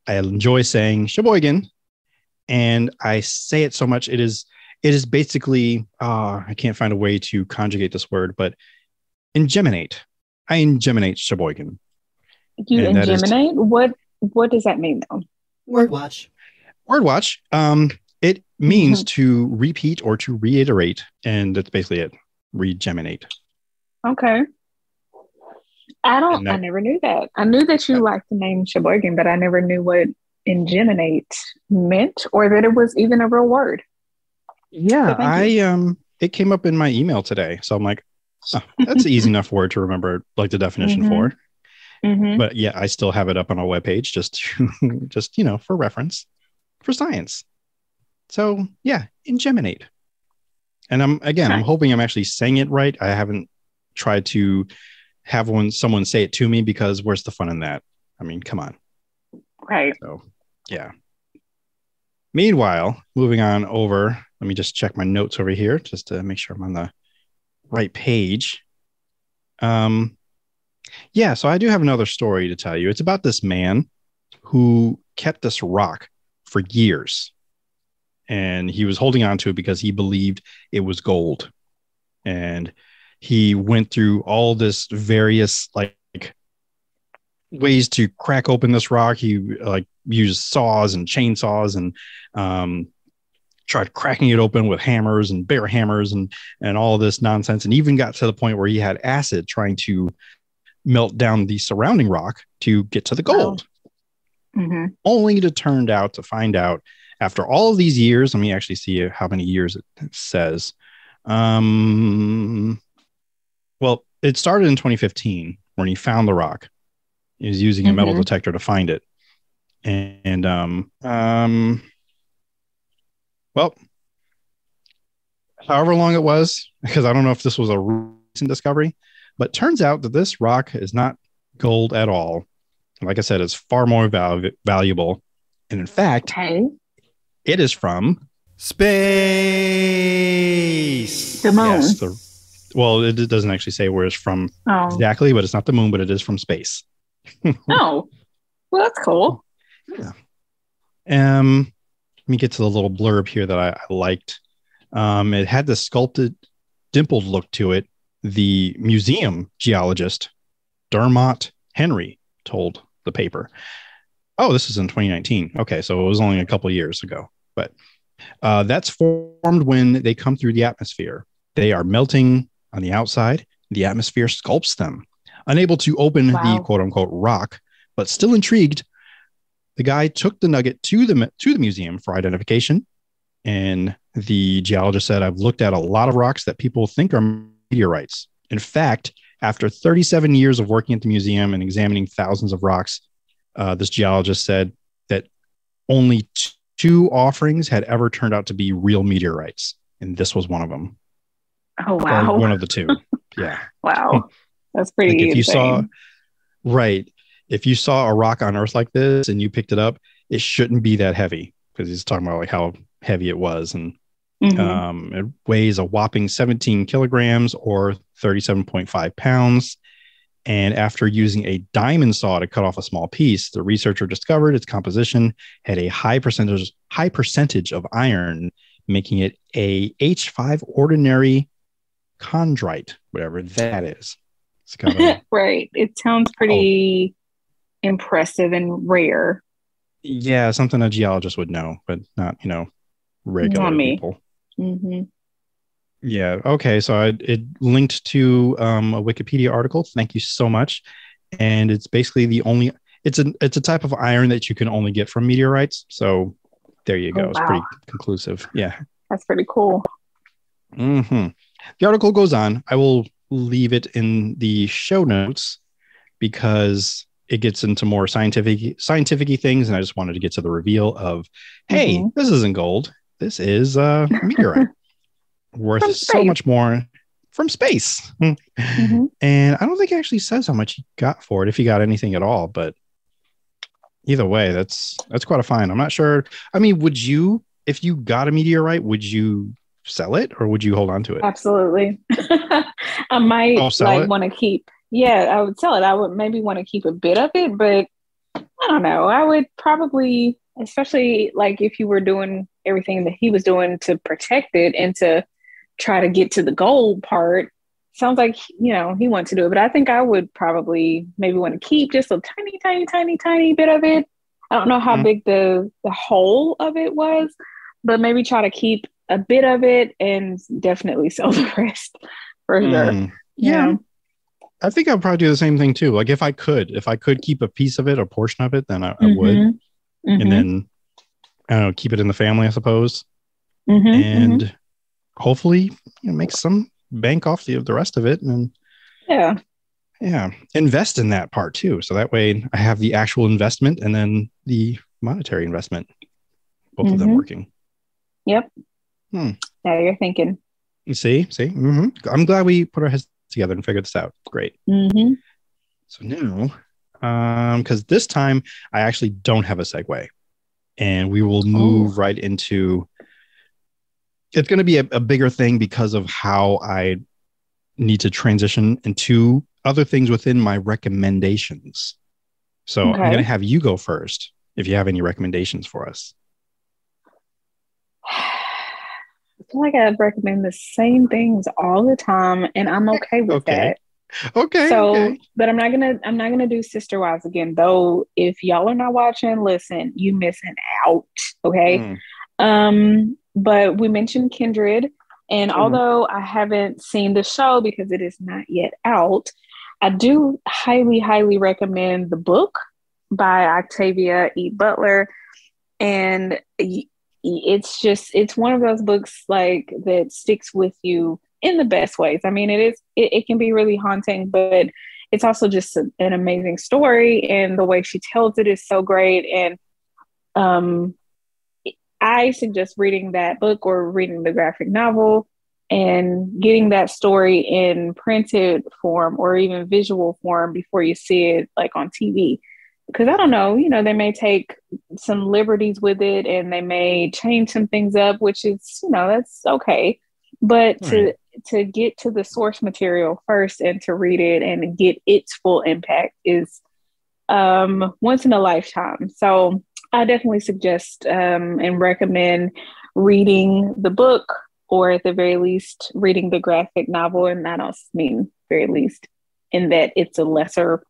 I enjoy saying Sheboygan, and I say it so much. It is basically, I can't find a way to conjugate this word, but ingeminate. I ingeminate Sheboygan. You ingeminate? What does that mean though? Word watch. It means to repeat or to reiterate, and that's basically it. Regeminate. Okay. I never knew that. I knew that you liked the name Sheboygan, but I never knew what ingeminate meant or that it was even a real word. Yeah, it came up in my email today. So I'm like, oh, that's an easy enough word to remember, like the definition for. But yeah, I still have it up on our webpage just for reference, for science. So yeah, ingeminate. And I'm hoping I'm actually saying it right. I haven't tried to have someone say it to me, because where's the fun in that? I mean, come on. Right. So yeah. Meanwhile, moving on over, let me just check my notes over here just to make sure I'm on the right page. Yeah, so I do have another story to tell you. It's about this man who kept this rock for years, and he was holding on to it because he believed it was gold. And he went through all this various like ways to crack open this rock. He like used saws and chainsaws and tried cracking it open with hammers and bear hammers and all this nonsense, and even got to the point where he had acid trying to melt down the surrounding rock to get to the gold. Wow. Only to find out after all of these years. Let me actually see how many years it says. Well, it started in 2015 when he found the rock. He was using a metal detector to find it. And well, however long it was, because I don't know if this was a recent discovery, but turns out that this rock is not gold at all. Like I said, it's far more valuable. And in fact, it is from space. The moon. Yes, well, it doesn't actually say where it's from exactly, but it's not the moon, but it is from space. Oh, well, that's cool. Yeah. Let me get to the little blurb here that I liked. It had the sculpted, dimpled look to it. The museum geologist, Dermot Henry, told the paper. Oh, this is in 2019. Okay, so it was only a couple of years ago. But that's formed when they come through the atmosphere. They are melting on the outside. The atmosphere sculpts them. Unable to open the quote-unquote rock, but still intrigued, the guy took the nugget to the museum for identification. And the geologist said, I've looked at a lot of rocks that people think are meteorites. In fact, after 37 years of working at the museum and examining thousands of rocks, this geologist said that only two offerings had ever turned out to be real meteorites. And this was one of them. Oh, wow. Or one of the two. Yeah. Wow. That's pretty like if you saw a rock on Earth like this and you picked it up, it shouldn't be that heavy, because he's talking about like how heavy it was. And it weighs a whopping 17 kilograms or 37.5 pounds. And after using a diamond saw to cut off a small piece, the researcher discovered its composition had a high percentage of iron, making it a H5 ordinary chondrite, whatever that is. It's kind of right. It sounds pretty impressive and rare. Yeah, something a geologist would know, but not, regular people. Yeah. Okay. So it linked to a Wikipedia article. Thank you so much. And it's basically it's a type of iron that you can only get from meteorites. So there you go. Oh, wow. It's pretty conclusive. Yeah. That's pretty cool. The article goes on. I will leave it in the show notes because it gets into more scientific things. And I just wanted to get to the reveal of, hey, this isn't gold. This is a meteorite worth so much more from space. And I don't think it actually says how much he got for it, if he got anything at all. But either way, that's quite a find. I'm not sure. I mean, would you, if you got a meteorite, would you sell it or would you hold on to it? Absolutely. I might want to keep. Yeah, I would sell it. I would maybe want to keep a bit of it, but I don't know. I would probably, especially like if you were doing everything that he was doing to protect it and to try to get to the gold part. Sounds like, he wants to do it, but I think I would probably maybe want to keep just a tiny bit of it. I don't know how big the whole of it was, but maybe try to keep a bit of it and definitely sell the rest for sure. Yeah. I think I'll probably do the same thing too. Like if I could keep a piece of it, a portion of it, then I would. And then I don't know, keep it in the family, I suppose. And hopefully make some bank off the rest of it. And invest in that part too. So that way I have the actual investment and then the monetary investment, both of them working. Yep. Now you're thinking. See. I'm glad we put our heads together and figured this out. Great. So now, because this time I actually don't have a segue, and we will move right into. It's going to be a bigger thing because of how I need to transition into other things within my recommendations. So I'm going to have you go first if you have any recommendations for us. I feel like I recommend the same things all the time, and I'm okay with that. Okay. But I'm not gonna do Sister Wives again, though. If y'all are not watching, listen, you missing out. Okay. But we mentioned Kindred, and although I haven't seen the show because it is not yet out, I do highly, highly recommend the book by Octavia E. Butler, and it's one of those books like that sticks with you in the best ways. I mean, it can be really haunting, but it's also just an amazing story, and the way she tells it is so great. And I suggest reading that book or reading the graphic novel and getting that story in printed form or even visual form before you see it like on TV. Because I don't know, they may take some liberties with it and they may change some things up, which is, that's okay. But to get to the source material first and to read it and get its full impact is once in a lifetime. So I definitely suggest and recommend reading the book, or at the very least, reading the graphic novel. And I don't mean very least in that it's a lesser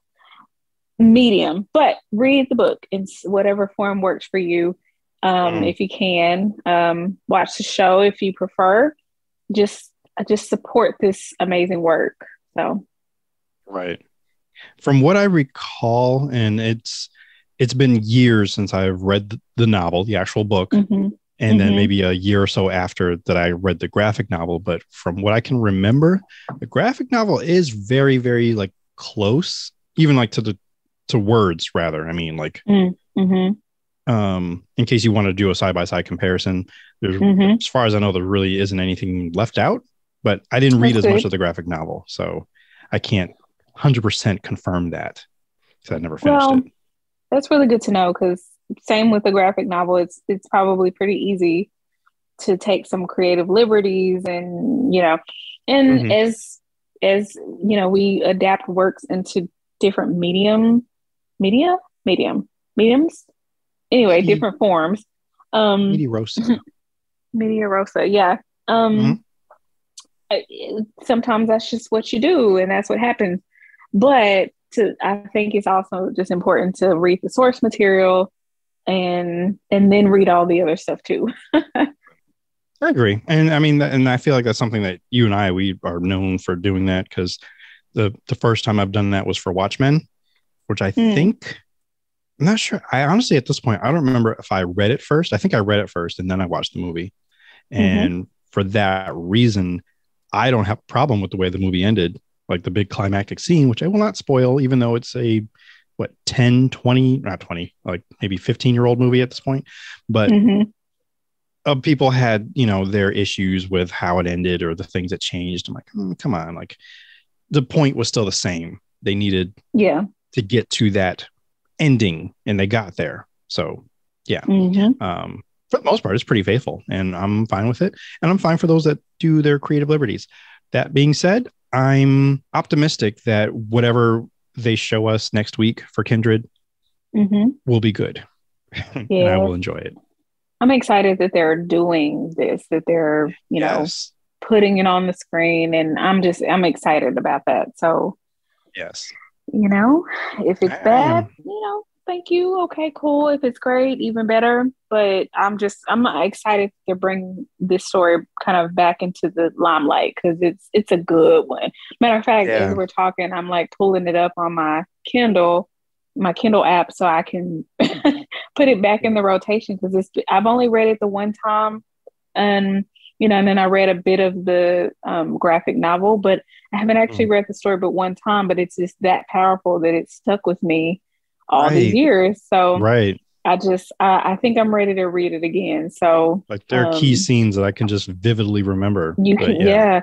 medium, but read the book in whatever form works for you. If you can, watch the show if you prefer. Just support this amazing work. So, right. From what I recall, and it's been years since I've read the novel, the actual book, and then maybe a year or so after that I read the graphic novel. But from what I can remember, the graphic novel is very, very like close, even like to words rather. I mean, like, in case you want to do a side-by-side comparison, there's, as far as I know, there really isn't anything left out, but I didn't read as much of the graphic novel, so I can't 100% confirm that because I never finished it. That's really good to know, because same with the graphic novel, it's probably pretty easy to take some creative liberties and, as we adapt works into different mediums. Anyway, different forms. Media Rosa. Yeah. Sometimes that's just what you do, and that's what happens. But I think it's also just important to read the source material and then read all the other stuff too. I agree. And I mean, and I feel like that's something that you and we are known for doing that, because the first time I've done that was for Watchmen, which I think, I'm not sure. I honestly, at this point, I don't remember if I read it first. I think I read it first and then I watched the movie. And for that reason, I don't have a problem with the way the movie ended, like the big climactic scene, which I will not spoil, even though it's a, 10, 20, not 20, like maybe 15-year-old movie at this point. But people had, their issues with how it ended or the things that changed. I'm like, come on. Like, the point was still the same. They needed to get to that ending, and they got there. So, yeah. For the most part, it's pretty faithful, and I'm fine with it. And I'm fine for those that do their creative liberties. That being said, I'm optimistic that whatever they show us next week for Kindred will be good. And I will enjoy it. I'm excited that they're doing this, that they're, putting it on the screen, and I'm excited about that. So, yes, if it's bad, thank you. Okay, cool. If it's great, even better. But I'm excited to bring this story kind of back into the limelight because it's a good one. Matter of fact, as we're talking, I'm like pulling it up on my Kindle app so I can put it back in the rotation because I've only read it the one time, and and then I read a bit of the graphic novel, but I haven't actually read the story but one time. But it's just that powerful that it stuck with me all these years. So I think I'm ready to read it again. So like there are key scenes that I can just vividly remember. Yeah.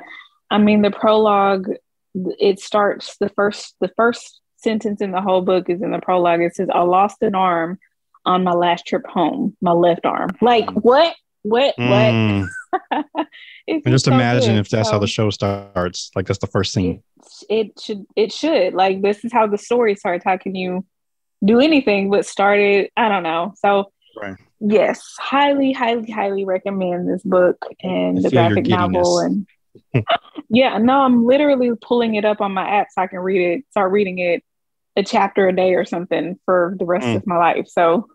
I mean, the prologue, it starts the first sentence in the whole book is in the prologue. It says, "I lost an arm on my last trip home, my left arm." Like what? And just imagine if that's how the show starts. Like that's the first scene. It should. Like this is how the story starts. How can you do anything but start it? I don't know. So yes, highly, highly, highly recommend this book and the graphic novel. And I'm literally pulling it up on my app so I can start reading it a chapter a day or something for the rest of my life. So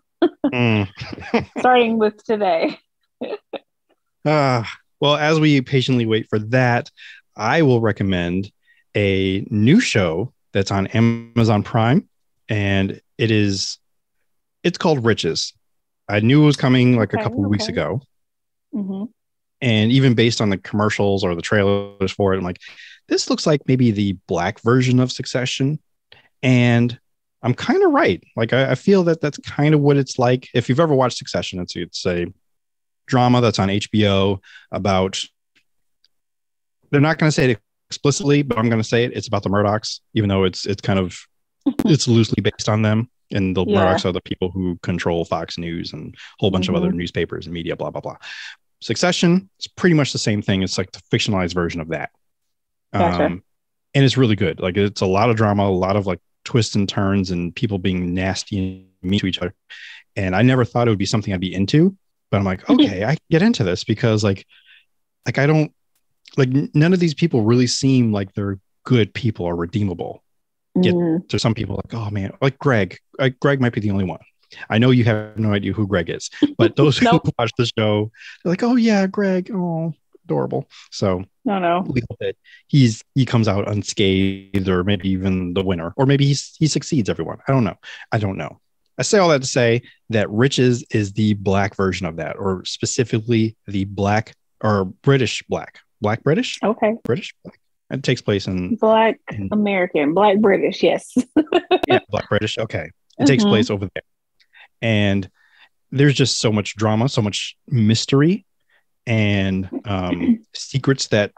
starting with today. Well, as we patiently wait for that, I will recommend a new show that's on Amazon Prime, and it's called Riches. I knew it was coming like a couple of weeks ago. And even based on the commercials or the trailers for it, I'm like, this looks like maybe the black version of Succession. And I'm kind of right. Like, I feel that that's kind of what it's like. If you've ever watched Succession, it's a drama that's on HBO about, they're not going to say it explicitly, but I'm going to say it. It's about the Murdochs, even though it's kind of, it's loosely based on them. And the Murdochs are the people who control Fox News and a whole bunch of other newspapers and media, blah, blah, blah. Succession is pretty much the same thing. It's like the fictionalized version of that. Gotcha. And it's really good. Like it's a lot of drama, a lot of like twists and turns and people being nasty and mean to each other. And I never thought it would be something I'd be into, but I'm like, okay, I can get into this because like I don't like none of these people really seem like they're good people or redeemable. Yet there's some people like, oh man, like Greg might be the only one. I know you have no idea who Greg is, but those who watch the show, they're like, oh yeah, Greg, oh, adorable. So no, he comes out unscathed, or maybe even the winner, or maybe he succeeds everyone. I don't know. I say all that to say that Riches is the black version of that, or specifically the black or British black British. Okay. British black. It takes place in Black American, Black British. Yes. Yeah, Black British. Okay. It takes place over there. And there's just so much drama, so much mystery and secrets that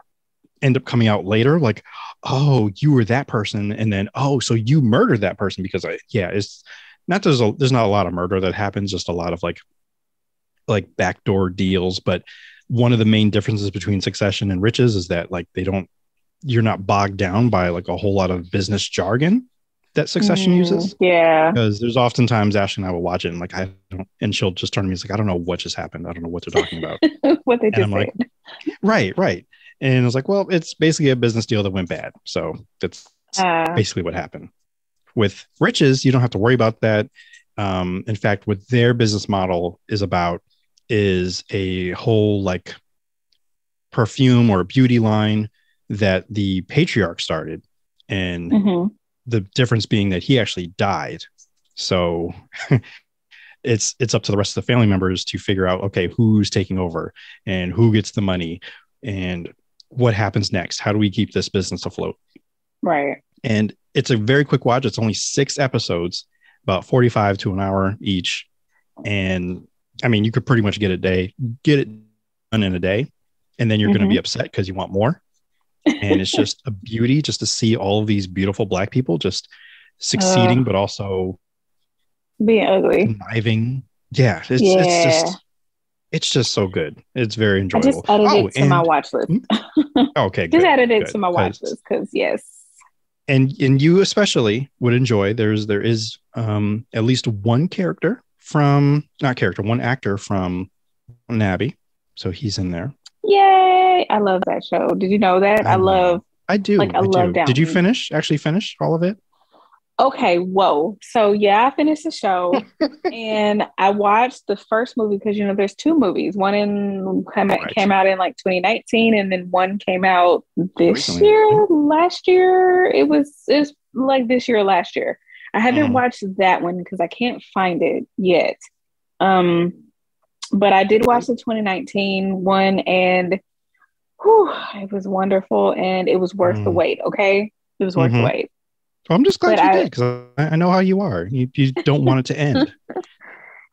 end up coming out later. Like, oh, you were that person. And then, oh, so you murdered that person because it's not, there's not a lot of murder that happens, just a lot of like backdoor deals. But one of the main differences between Succession and Riches is that like you're not bogged down by like a whole lot of business jargon that Succession uses. Yeah. Because there's oftentimes Ashley and I will watch it and like, and she'll just turn to me. It's like, I don't know what just happened. I don't know what they're talking about. What they just said. Like, right. And I was like, well, it's basically a business deal that went bad. So that's basically what happened. With Riches, you don't have to worry about that. In fact, what their business model is about is a whole like perfume or beauty line that the patriarch started. And the difference being that he actually died. So it's up to the rest of the family members to figure out, okay, who's taking over and who gets the money and what happens next. How do we keep this business afloat? Right. And it's a very quick watch. It's only 6 episodes, about 45 to an hour each. And I mean, you could pretty much get it done in a day. And then you're going to be upset because you want more. And it's just a beauty just to see all of these beautiful black people just succeeding, but also being ugly, conniving. Yeah, it's just so good. It's very enjoyable. I just added it to my watch list. Okay, just added it to my watch list because yes. And you especially would enjoy. There is at least one actor from Nabby, so he's in there. Yay! I love that show. Did you know that? I do. Did you actually finish all of it? Okay, whoa. So yeah, I finished the show and I watched the first movie because there's two movies. One came out in like 2019 and then one came out this Recently, year, right? last year. It's like this year or last year. I haven't watched that one because I can't find it yet. But I did watch the 2019 one and it was wonderful and it was worth the wait, okay? It was worth the wait. Well, I'm just glad But you did because I know how you are. You don't want it to end.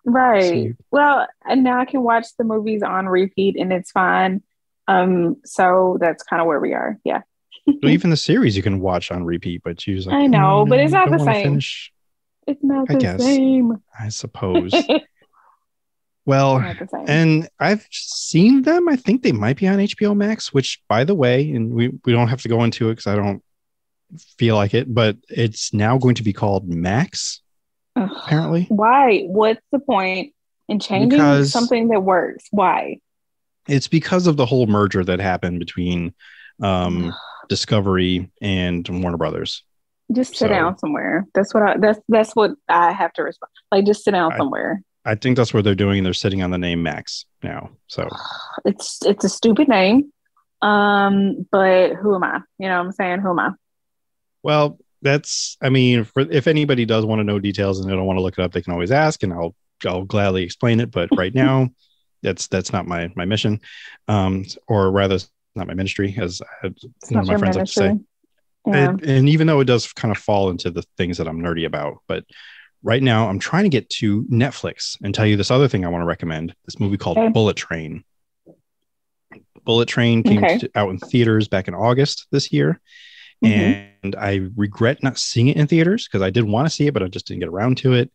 Right. Well, and now I can watch the movies on repeat and it's fine. So that's kind of where we are. Yeah. Well, even the series you can watch on repeat, but you just like, I know, but it's not don't the want to same. finish. It's not I the guess. same. I suppose. Well, and I've seen them. I think they might be on HBO Max, which, by the way, and we don't have to go into it because I don't feel like it, but it's now going to be called Max, apparently. Why? What's the point in changing something that works? Why? It's because of the whole merger that happened between Discovery and Warner Brothers. Just sit down somewhere. That's what I have to respond. Like, just sit down somewhere. I think that's what they're doing. They're sitting on the name Max now. So it's a stupid name. But who am I? You know what I'm saying? Who am I? Well, if anybody does want to know details and they don't want to look it up, they can always ask, and I'll gladly explain it. But right now, that's not my mission, or rather, it's not my ministry, as one of my friends like to say. Yeah. And even though it does kind of fall into the things that I'm nerdy about, but right now I'm trying to get to Netflix and tell you this other thing I want to recommend. This movie called Bullet Train. Bullet Train came out in theaters back in August this year. And I regret not seeing it in theaters because I did want to see it, but I just didn't get around to it.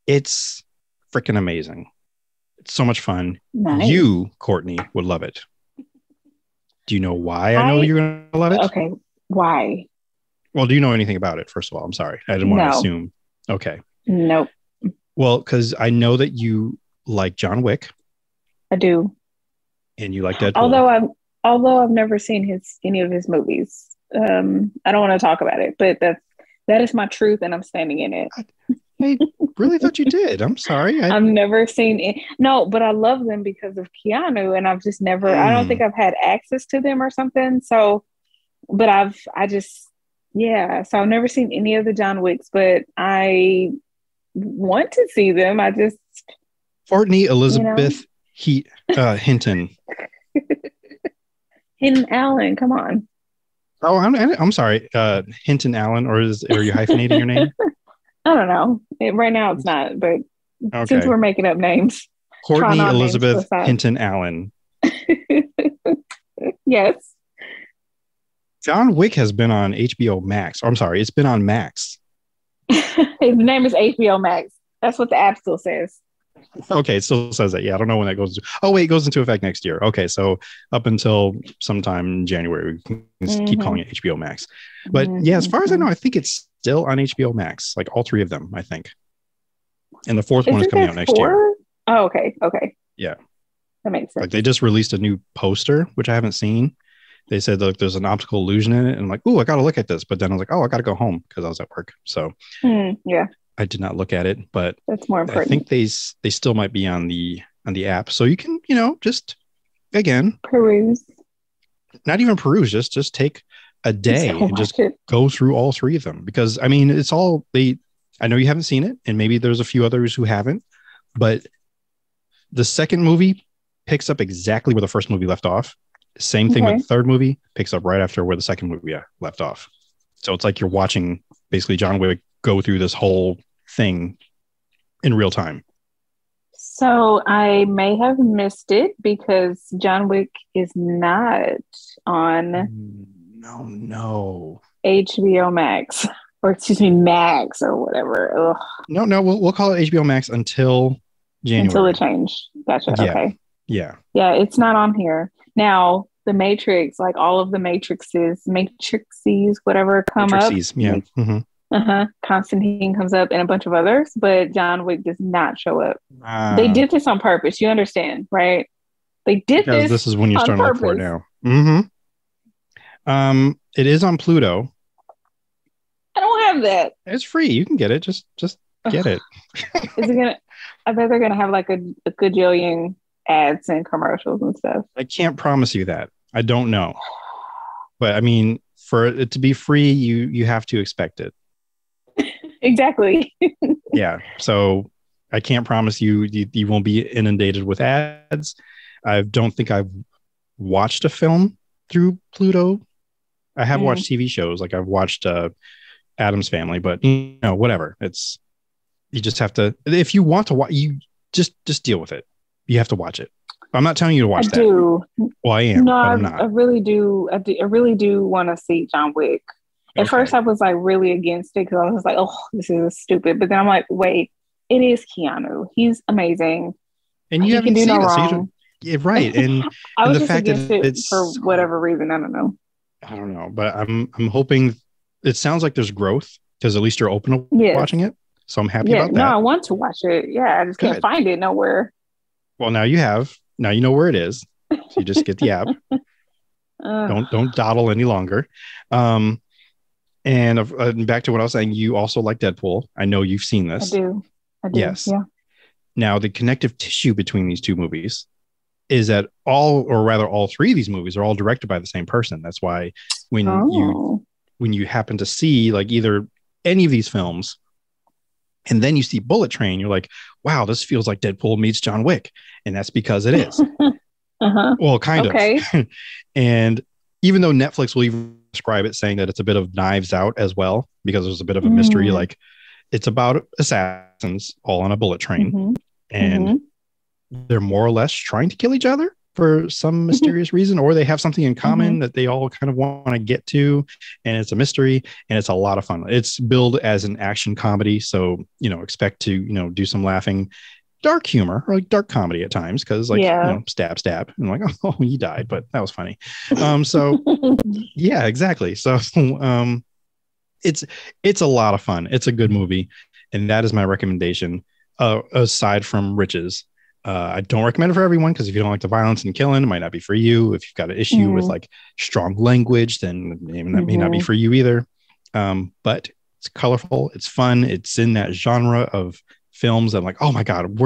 It's freaking amazing. It's so much fun. Nice. You, Courtney, would love it. Do you know why I know you're going to love it? Okay. Why? Well, do you know anything about it? First of all, I'm sorry. I didn't want to assume. Okay. Nope. Well, because I know that you like John Wick. I do. And you like Deadpool. Although I've never seen any of his movies. I don't want to talk about it, but that is my truth and I'm standing in it. I really thought you did. I'm sorry. I've never seen it. No, but I love them because of Keanu and I've just never, I don't think I've had access to them or something. So, but so I've never seen any of the John Wicks, but I want to see them. I just. Courtney Elizabeth Hinton. Hinton Allen, come on. Oh, I'm sorry. Hinton Allen, or are you hyphenating your name? I don't know. Right now it's not, but since we're making up names. Courtney Elizabeth Hinton Allen. Yes. John Wick has been on HBO Max. I'm sorry, it's been on Max. His name is HBO Max. That's what the app still says. Okay, it still says that. Yeah, I don't know when that goes. It goes into effect next year. Okay, so up until sometime in January, we can keep calling it HBO Max. But yeah, as far as I know, I think it's still on HBO Max. Like all three of them, I think. And the fourth one is coming out next year. Oh, okay. Okay. Yeah. That makes sense. Like they just released a new poster, which I haven't seen. They said that there's an optical illusion in it. And I'm like, oh, I got to look at this. But then I was like, I got to go home because I was at work. So yeah. I did not look at it, but that's more important. I think they still might be on the app, so you can just again peruse. Not even peruse, just take a day and just go through all three of them because it's all I know you haven't seen it, and maybe there's a few others who haven't, but the second movie picks up exactly where the first movie left off. Same thing with the third movie, picks up right after where the second movie left off. So it's like you're watching basically John Wick go through this whole thing in real time. So I may have missed it because John Wick is not on no HBO Max, or excuse me, Max or whatever. Ugh. No, we'll call it HBO Max until January. Until it change. Gotcha. Yeah. Okay. Yeah. Yeah, it's not on here. Now, the Matrix, like all of the Matrices, whatever come up. Yeah. Constantine comes up and a bunch of others, but John Wick does not show up. They did this on purpose. You understand, right? They did this. This is when you're starting to look for it now. It is on Pluto. I don't have that. It's free. You can get it. Just get it. Is it gonna? I bet they're gonna have like a gajillion ads and commercials and stuff. I can't promise you that. I don't know. But I mean, for it to be free, you have to expect it. Exactly. Yeah. So I can't promise you won't be inundated with ads. I don't think I've watched a film through Pluto. I have watched TV shows, like I've watched Addams Family, but whatever. You just have to, if you want to watch, you just deal with it. You have to watch it. I'm not telling you to watch that. Do. Well, I am. No, but I'm not. I really do. I really do want to see John Wick. At first, I was like really against it because I was like, "Oh, this is stupid." But then I'm like, "Wait, it is Keanu. He's amazing, and you haven't seen it, so yeah, right?" And I was the just fact against that it for whatever reason. I don't know. I don't know, but I'm hoping. It sounds like there's growth because at least you're open to watching it. So I'm happy about that. No, I want to watch it. Yeah, I just can't find it nowhere. Well, now you have. Now you know where it is. So you just get the app. Don't dawdle any longer. And back to what I was saying, you also like Deadpool. I know you've seen this. I do. Yes. Yeah. Now, the connective tissue between these two movies is that all three of these movies are all directed by the same person. That's why when you happen to see like either any of these films and then you see Bullet Train, you're like, wow, this feels like Deadpool meets John Wick. And that's because it is. Well, kind of. And even though Netflix will even describe it saying that it's a bit of Knives Out as well, because there's a bit of a mystery, like it's about assassins all on a bullet train and they're more or less trying to kill each other for some mysterious reason, or they have something in common that they all kind of want to get to, and it's a mystery and it's a lot of fun. It's billed as an action comedy, so expect to do some laughing, dark humor, or like dark comedy at times, because stab and like, oh, he died, but that was funny. So yeah, exactly. So it's a lot of fun. It's a good movie, and that is my recommendation. Aside from Riches, I don't recommend it for everyone, because if you don't like the violence and killing, it might not be for you. If you've got an issue with like strong language, then that may not be for you either. But it's colorful, it's fun, it's in that genre of films that I'm like, oh my God,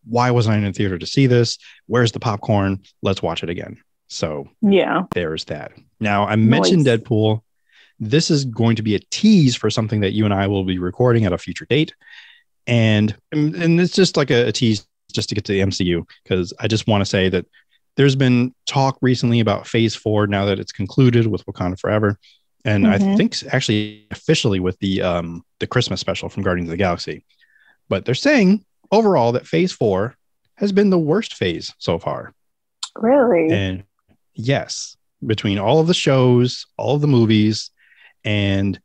why wasn't I in the theater to see this? Where's the popcorn? Let's watch it again. So yeah, there's that. Now, I mentioned Deadpool. This is going to be a tease for something that you and I will be recording at a future date. And it's just like a tease just to get to the MCU, because I just want to say that there's been talk recently about Phase 4 now that it's concluded with Wakanda Forever. And I think actually officially with the Christmas special from Guardians of the Galaxy. But they're saying overall that Phase 4 has been the worst phase so far. Really? And yes, between all of the shows, all of the movies, and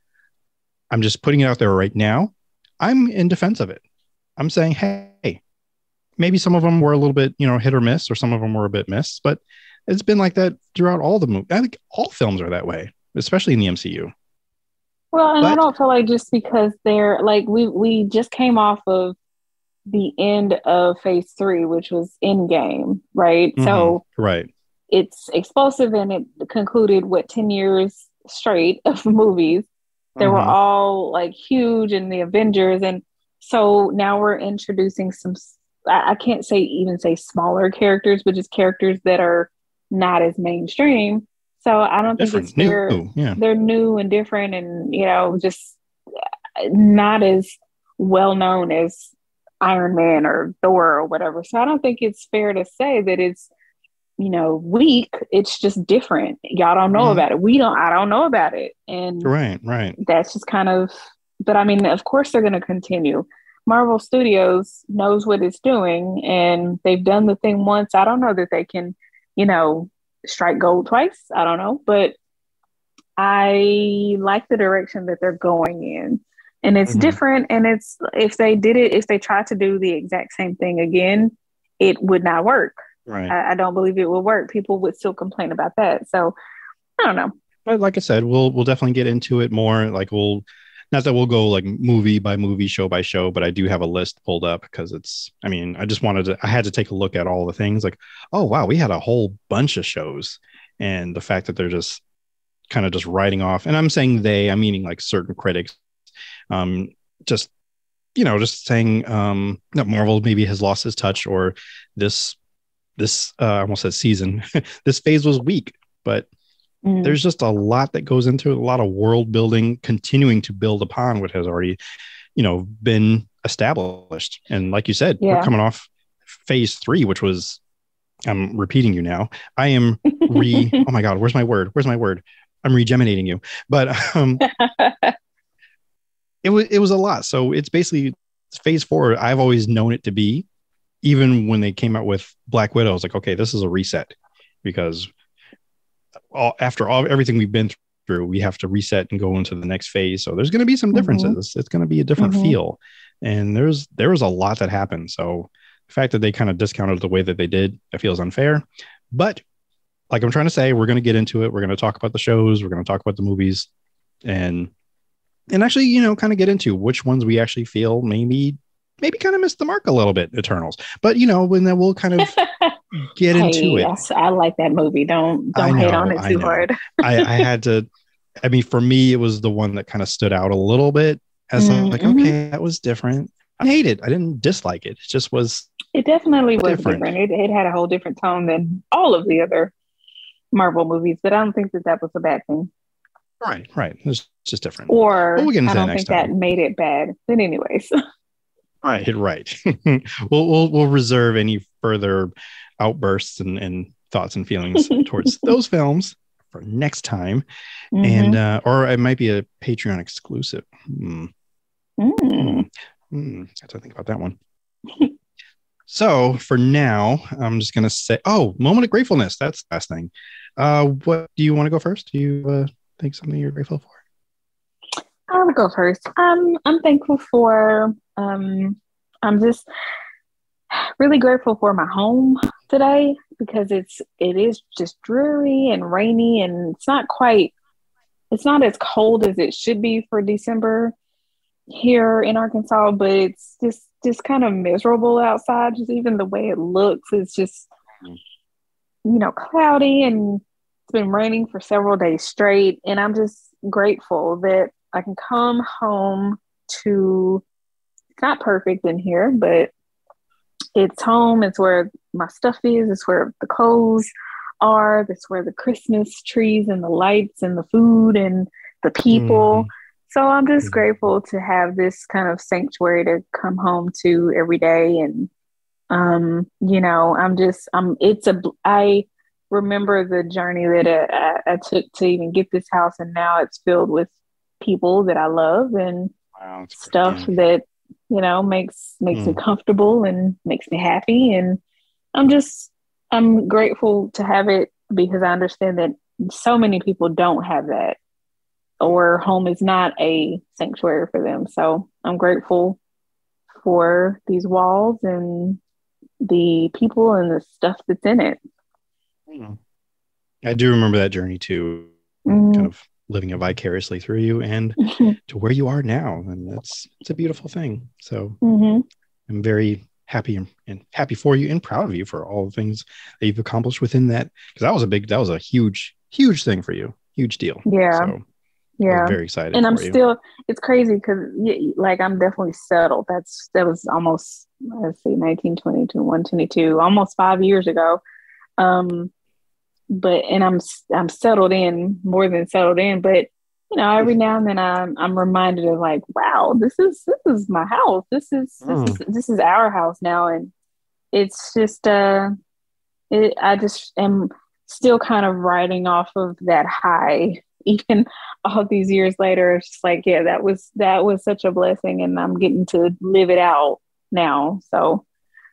I'm just putting it out there right now. I'm in defense of it. I'm saying, hey, maybe some of them were a little bit, hit or miss, or some of them were a bit miss, but it's been like that throughout all the movies. I think all films are that way, especially in the MCU. Well, and I don't feel like just because they're like, we just came off of the end of Phase 3, which was Endgame, right? So it's explosive, and it concluded 10 years straight of movies. They were all like huge in the Avengers, and so now we're introducing some, I can't even say smaller characters, but just characters that are not as mainstream. So I don't think it's fair. They're new and different, and just not as well known as Iron Man or Thor or whatever. So I don't think it's fair to say that it's weak. It's just different. Y'all don't know about it. I don't know about it. And right. That's just kind of, but I mean, of course they're going to continue. Marvel Studios knows what it's doing, and they've done the thing once. I don't know that they can, strike gold twice. I don't know, but I like the direction that they're going in, and it's different. And it's, if they tried to do the exact same thing again, it would not work. Right. I don't believe it will work. People would still complain about that. So I don't know. But like I said, we'll definitely get into it more. Like not that we'll go like movie by movie, show by show, but I do have a list pulled up because I had to take a look at all the things like, oh, wow, we had a whole bunch of shows. And the fact that they're just kind of just writing off, and I'm saying I'm meaning like certain critics Just just saying that Marvel maybe has lost his touch, or this I almost said season, this phase was weak, but there's just a lot that goes into it, a lot of world building, continuing to build upon what has already, been established. And like you said, we're coming off phase 3, which was, I'm repeating you now. I am oh my God, where's my word? I'm regeminating you. But it was a lot. So it's basically phase 4. I've always known it to be, even when they came out with Black Widow, I was like, okay, this is a reset, because after everything we've been through, we have to reset and go into the next phase. So there's going to be some differences. It's going to be a different feel. And there was a lot that happened. So the fact that they kind of discounted the way that they did, it feels unfair. But like I'm trying to say, we're going to get into it. We're going to talk about the shows. We're going to talk about the movies, and actually, kind of get into which ones we actually feel maybe kind of missed the mark a little bit. Eternals, but when then we'll kind of get into it. I like that movie. Don't hate on it too hard. I had to. I mean, for me, it was the one that kind of stood out a little bit as like, okay, that was different. I hate it. I didn't dislike it. It just was. It definitely was different. It had a whole different tone than all of the other Marvel movies, but I don't think that was a bad thing. Right. It's just different. Or I don't think that made it bad. But anyways. Right. We'll reserve any further outbursts and thoughts and feelings towards those films for next time, and or it might be a Patreon exclusive. Have to think about that one. So for now, I'm just gonna say, moment of gratefulness. That's the last thing. What do you want to go first? Do you think something you're grateful for? I'll go first. I'm thankful for. I'm just really grateful for my home today, because it is just dreary and rainy, and it's not as cold as it should be for December here in Arkansas, but it's just kind of miserable outside. Just even the way it looks is just, cloudy, and it's been raining for several days straight. And I'm just grateful that I can come home to, it's not perfect in here, but it's home. It's where my stuff is. It's where the clothes are. It's where the Christmas trees and the lights and the food and the people. So I'm just grateful to have this kind of sanctuary to come home to every day. And, I remember the journey that I took to even get this house. And now it's filled with people that I love and stuff that, makes me comfortable and makes me happy. And I'm grateful to have it, because I understand that so many people don't have that, or home is not a sanctuary for them. So I'm grateful for these walls and the people and the stuff that's in it. I do remember that journey too, kind of living it vicariously through you and to where you are now. And it's a beautiful thing. So I'm very happy and happy for you and proud of you for all the things that you've accomplished within that. Because that was a huge thing for you. Huge deal. Yeah. So I'm very excited. And it's crazy because I'm definitely settled. That was almost, 1922, 22, almost 5 years ago. But I'm settled in, more than settled in, but every now and then I'm reminded of wow, this is my house. This is our house now. And it's just, I just am still kind of riding off of that high, even all these years later. It's just that was such a blessing, and I'm getting to live it out now. So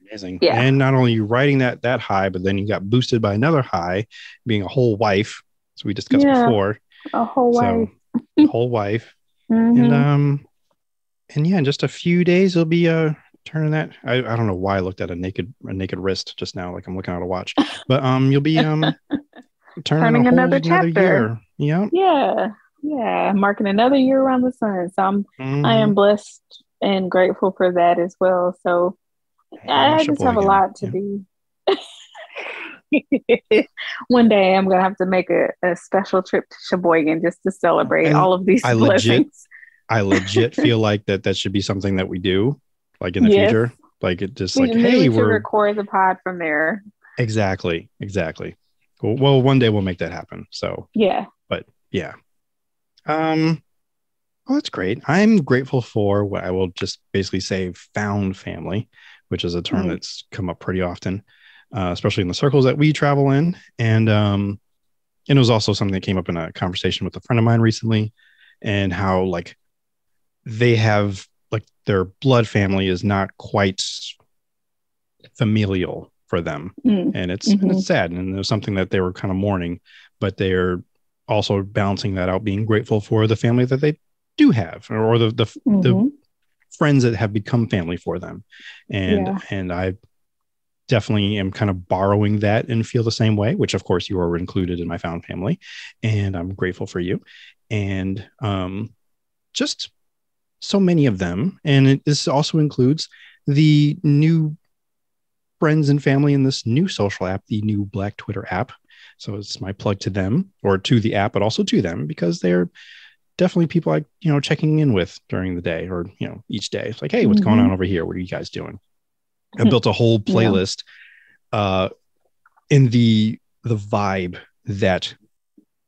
amazing. Yeah. And not only you riding that high, but then you got boosted by another high, being a whole wife, as we discussed before. A whole wife. Whole wife. And in just a few days it'll be turning that. I don't know why I looked at a naked wrist just now, like I'm looking at a watch. But you'll be turning another chapter. Year. Yeah. Marking another year around the sun. So I am blessed and grateful for that as well. So I just have a lot to do. One day I'm gonna have to make a special trip to Sheboygan just to celebrate all of these blessings. I legit feel like that should be something that we do, like in the future. Like it just like, hey, we're record the pod from there. Exactly. Well, one day we'll make that happen. So yeah, but yeah. Well, that's great. I'm grateful for what I will just basically say found family, which is a term that's come up pretty often, especially in the circles that we travel in. And it was also something that came up in a conversation with a friend of mine recently, and how like they have like their blood family is not quite familial for them. And it's sad. And it was something that they were kind of mourning, but they're also balancing that out, being grateful for the family that they do have, or the friends that have become family for them. And I definitely am kind of borrowing that and feel the same way, which of course you are included in my found family, and I'm grateful for you. And just so many of them. And this also includes the new friends and family in this new social app, the new Black Twitter app. So it's my plug to them, or to the app, but also to them, because they're definitely people I, checking in with during the day, or, each day. It's like, hey, what's going on over here? What are you guys doing? I built a whole playlist in the vibe that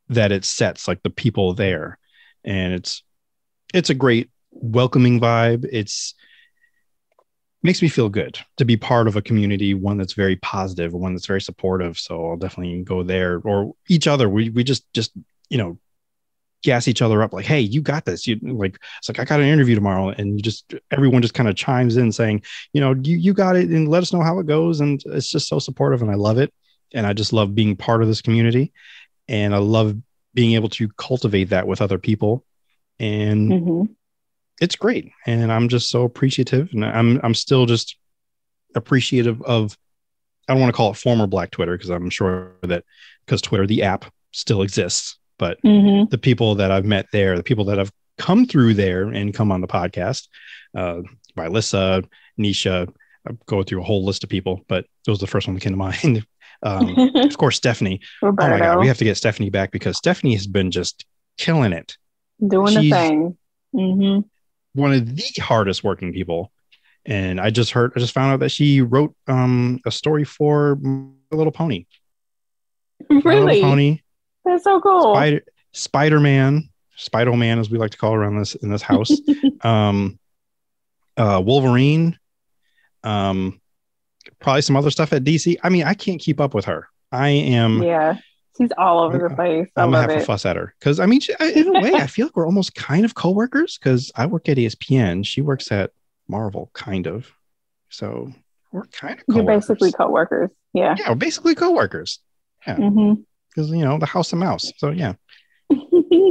it sets, like the people there. And it's a great welcoming vibe. It's makes me feel good to be part of a community, one that's very positive, one that's very supportive. So I'll definitely go there, or each other. We just gas each other up, like, hey, you got this. It's like I got an interview tomorrow, and everyone just kind of chimes in saying, you got it, and let us know how it goes. And it's just so supportive, and I love it. And I just love being part of this community, and I love being able to cultivate that with other people. And it's great. And I'm just so appreciative. And I'm still just appreciative of, I don't want to call it former Black Twitter, because I'm sure that because Twitter, the app, still exists. But the people that I've met there, the people that have come through there and come on the podcast, Lisa, Nisha, I go through a whole list of people, but it was the first one that came to mind. Of course, Stephanie. Roberto. Oh my God, we have to get Stephanie back, because Stephanie has been just killing it. Doing the thing. One of the hardest working people. And I just found out that she wrote a story for My Little Pony. Really? My Little Pony. That's so cool. Spider-Man, as we like to call around in this house. Wolverine. Probably some other stuff at DC. I mean, I can't keep up with her. I am. Yeah. She's all over the place. I'm gonna have to fuss at her, because I mean, in a way, I feel like we're almost kind of coworkers, because I work at ESPN. She works at Marvel, kind of. So we're kind of coworkers. You're basically coworkers. Yeah. Yeah, we're basically coworkers. Yeah. Because the house and mouse. So yeah.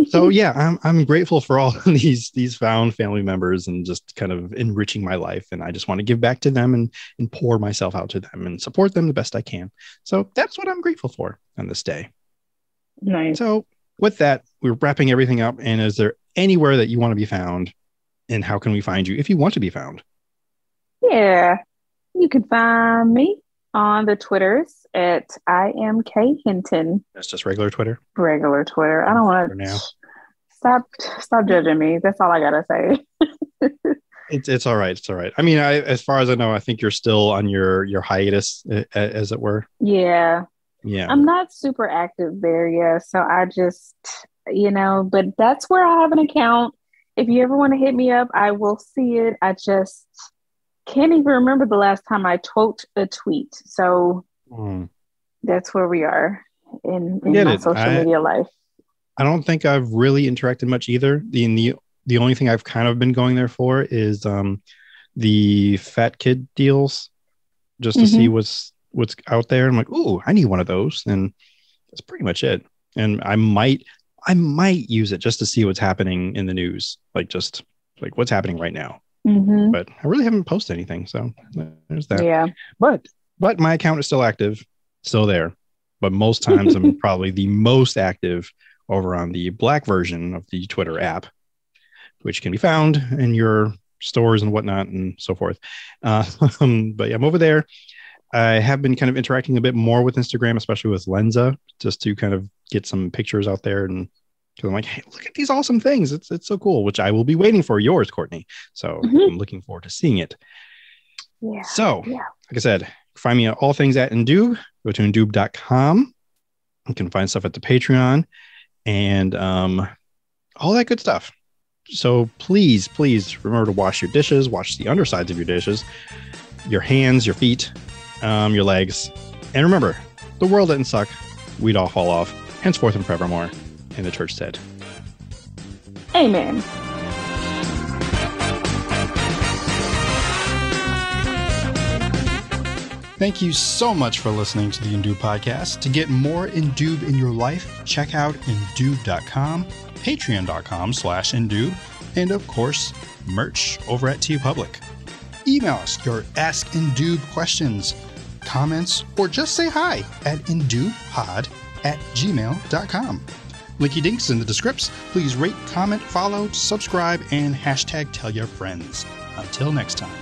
So yeah, I'm grateful for all these found family members, and just kind of enriching my life. And I just want to give back to them, and pour myself out to them, and support them the best I can. So that's what I'm grateful for on this day. Nice. So with that, we're wrapping everything up. And is there anywhere that you want to be found, and how can we find you if you want to be found? Yeah, you can find me on the Twitters at I am K Hinton. That's just regular Twitter. Regular Twitter. I don't want to stop judging me. That's all I gotta say. It's all right. It's all right. I mean, as far as I know, I think you're still on your hiatus, as it were. Yeah. Yeah. I'm not super active there. Yeah. So I just, but that's where I have an account. If you ever want to hit me up, I will see it. I just can't even remember the last time I quote a tweet. So that's where we are in my social media life. I don't think I've really interacted much either. The only thing I've kind of been going there for is the fat kid deals, just to see what's out there. I'm like, ooh, I need one of those. And that's pretty much it. And I might use it just to see what's happening in the news, like just like what's happening right now. But I really haven't posted anything. So there's that. Yeah. But my account is still active, still there. But most times I'm probably the most active over on the Black version of the Twitter app, which can be found in your stores and whatnot and so forth. But yeah, I'm over there. I have been kind of interacting a bit more with Instagram, especially with Lenza, just to kind of get some pictures out there and Because I'm like, hey, look at these awesome things. It's so cool, which I will be waiting for yours, Courtney. So I'm looking forward to seeing it. Yeah. So, like I said, find me at all things at Indoob. Go to indoob.com. You can find stuff at the Patreon and all that good stuff. So please remember to wash your dishes, wash the undersides of your dishes, your hands, your feet, your legs. And remember, the world didn't suck. We'd all fall off, henceforth and forevermore. And the church said, Amen. Thank you so much for listening to the Indoob podcast. To get more Indoob in your life, check out indoob.com, patreon.com/Indoob, and of course, merch over at TeePublic. Email us your Ask Indoob questions, comments, or just say hi at indoobpod@gmail.com. Linky dinks in the descripts. Please rate, comment, follow, subscribe, and hashtag tell your friends. Until next time.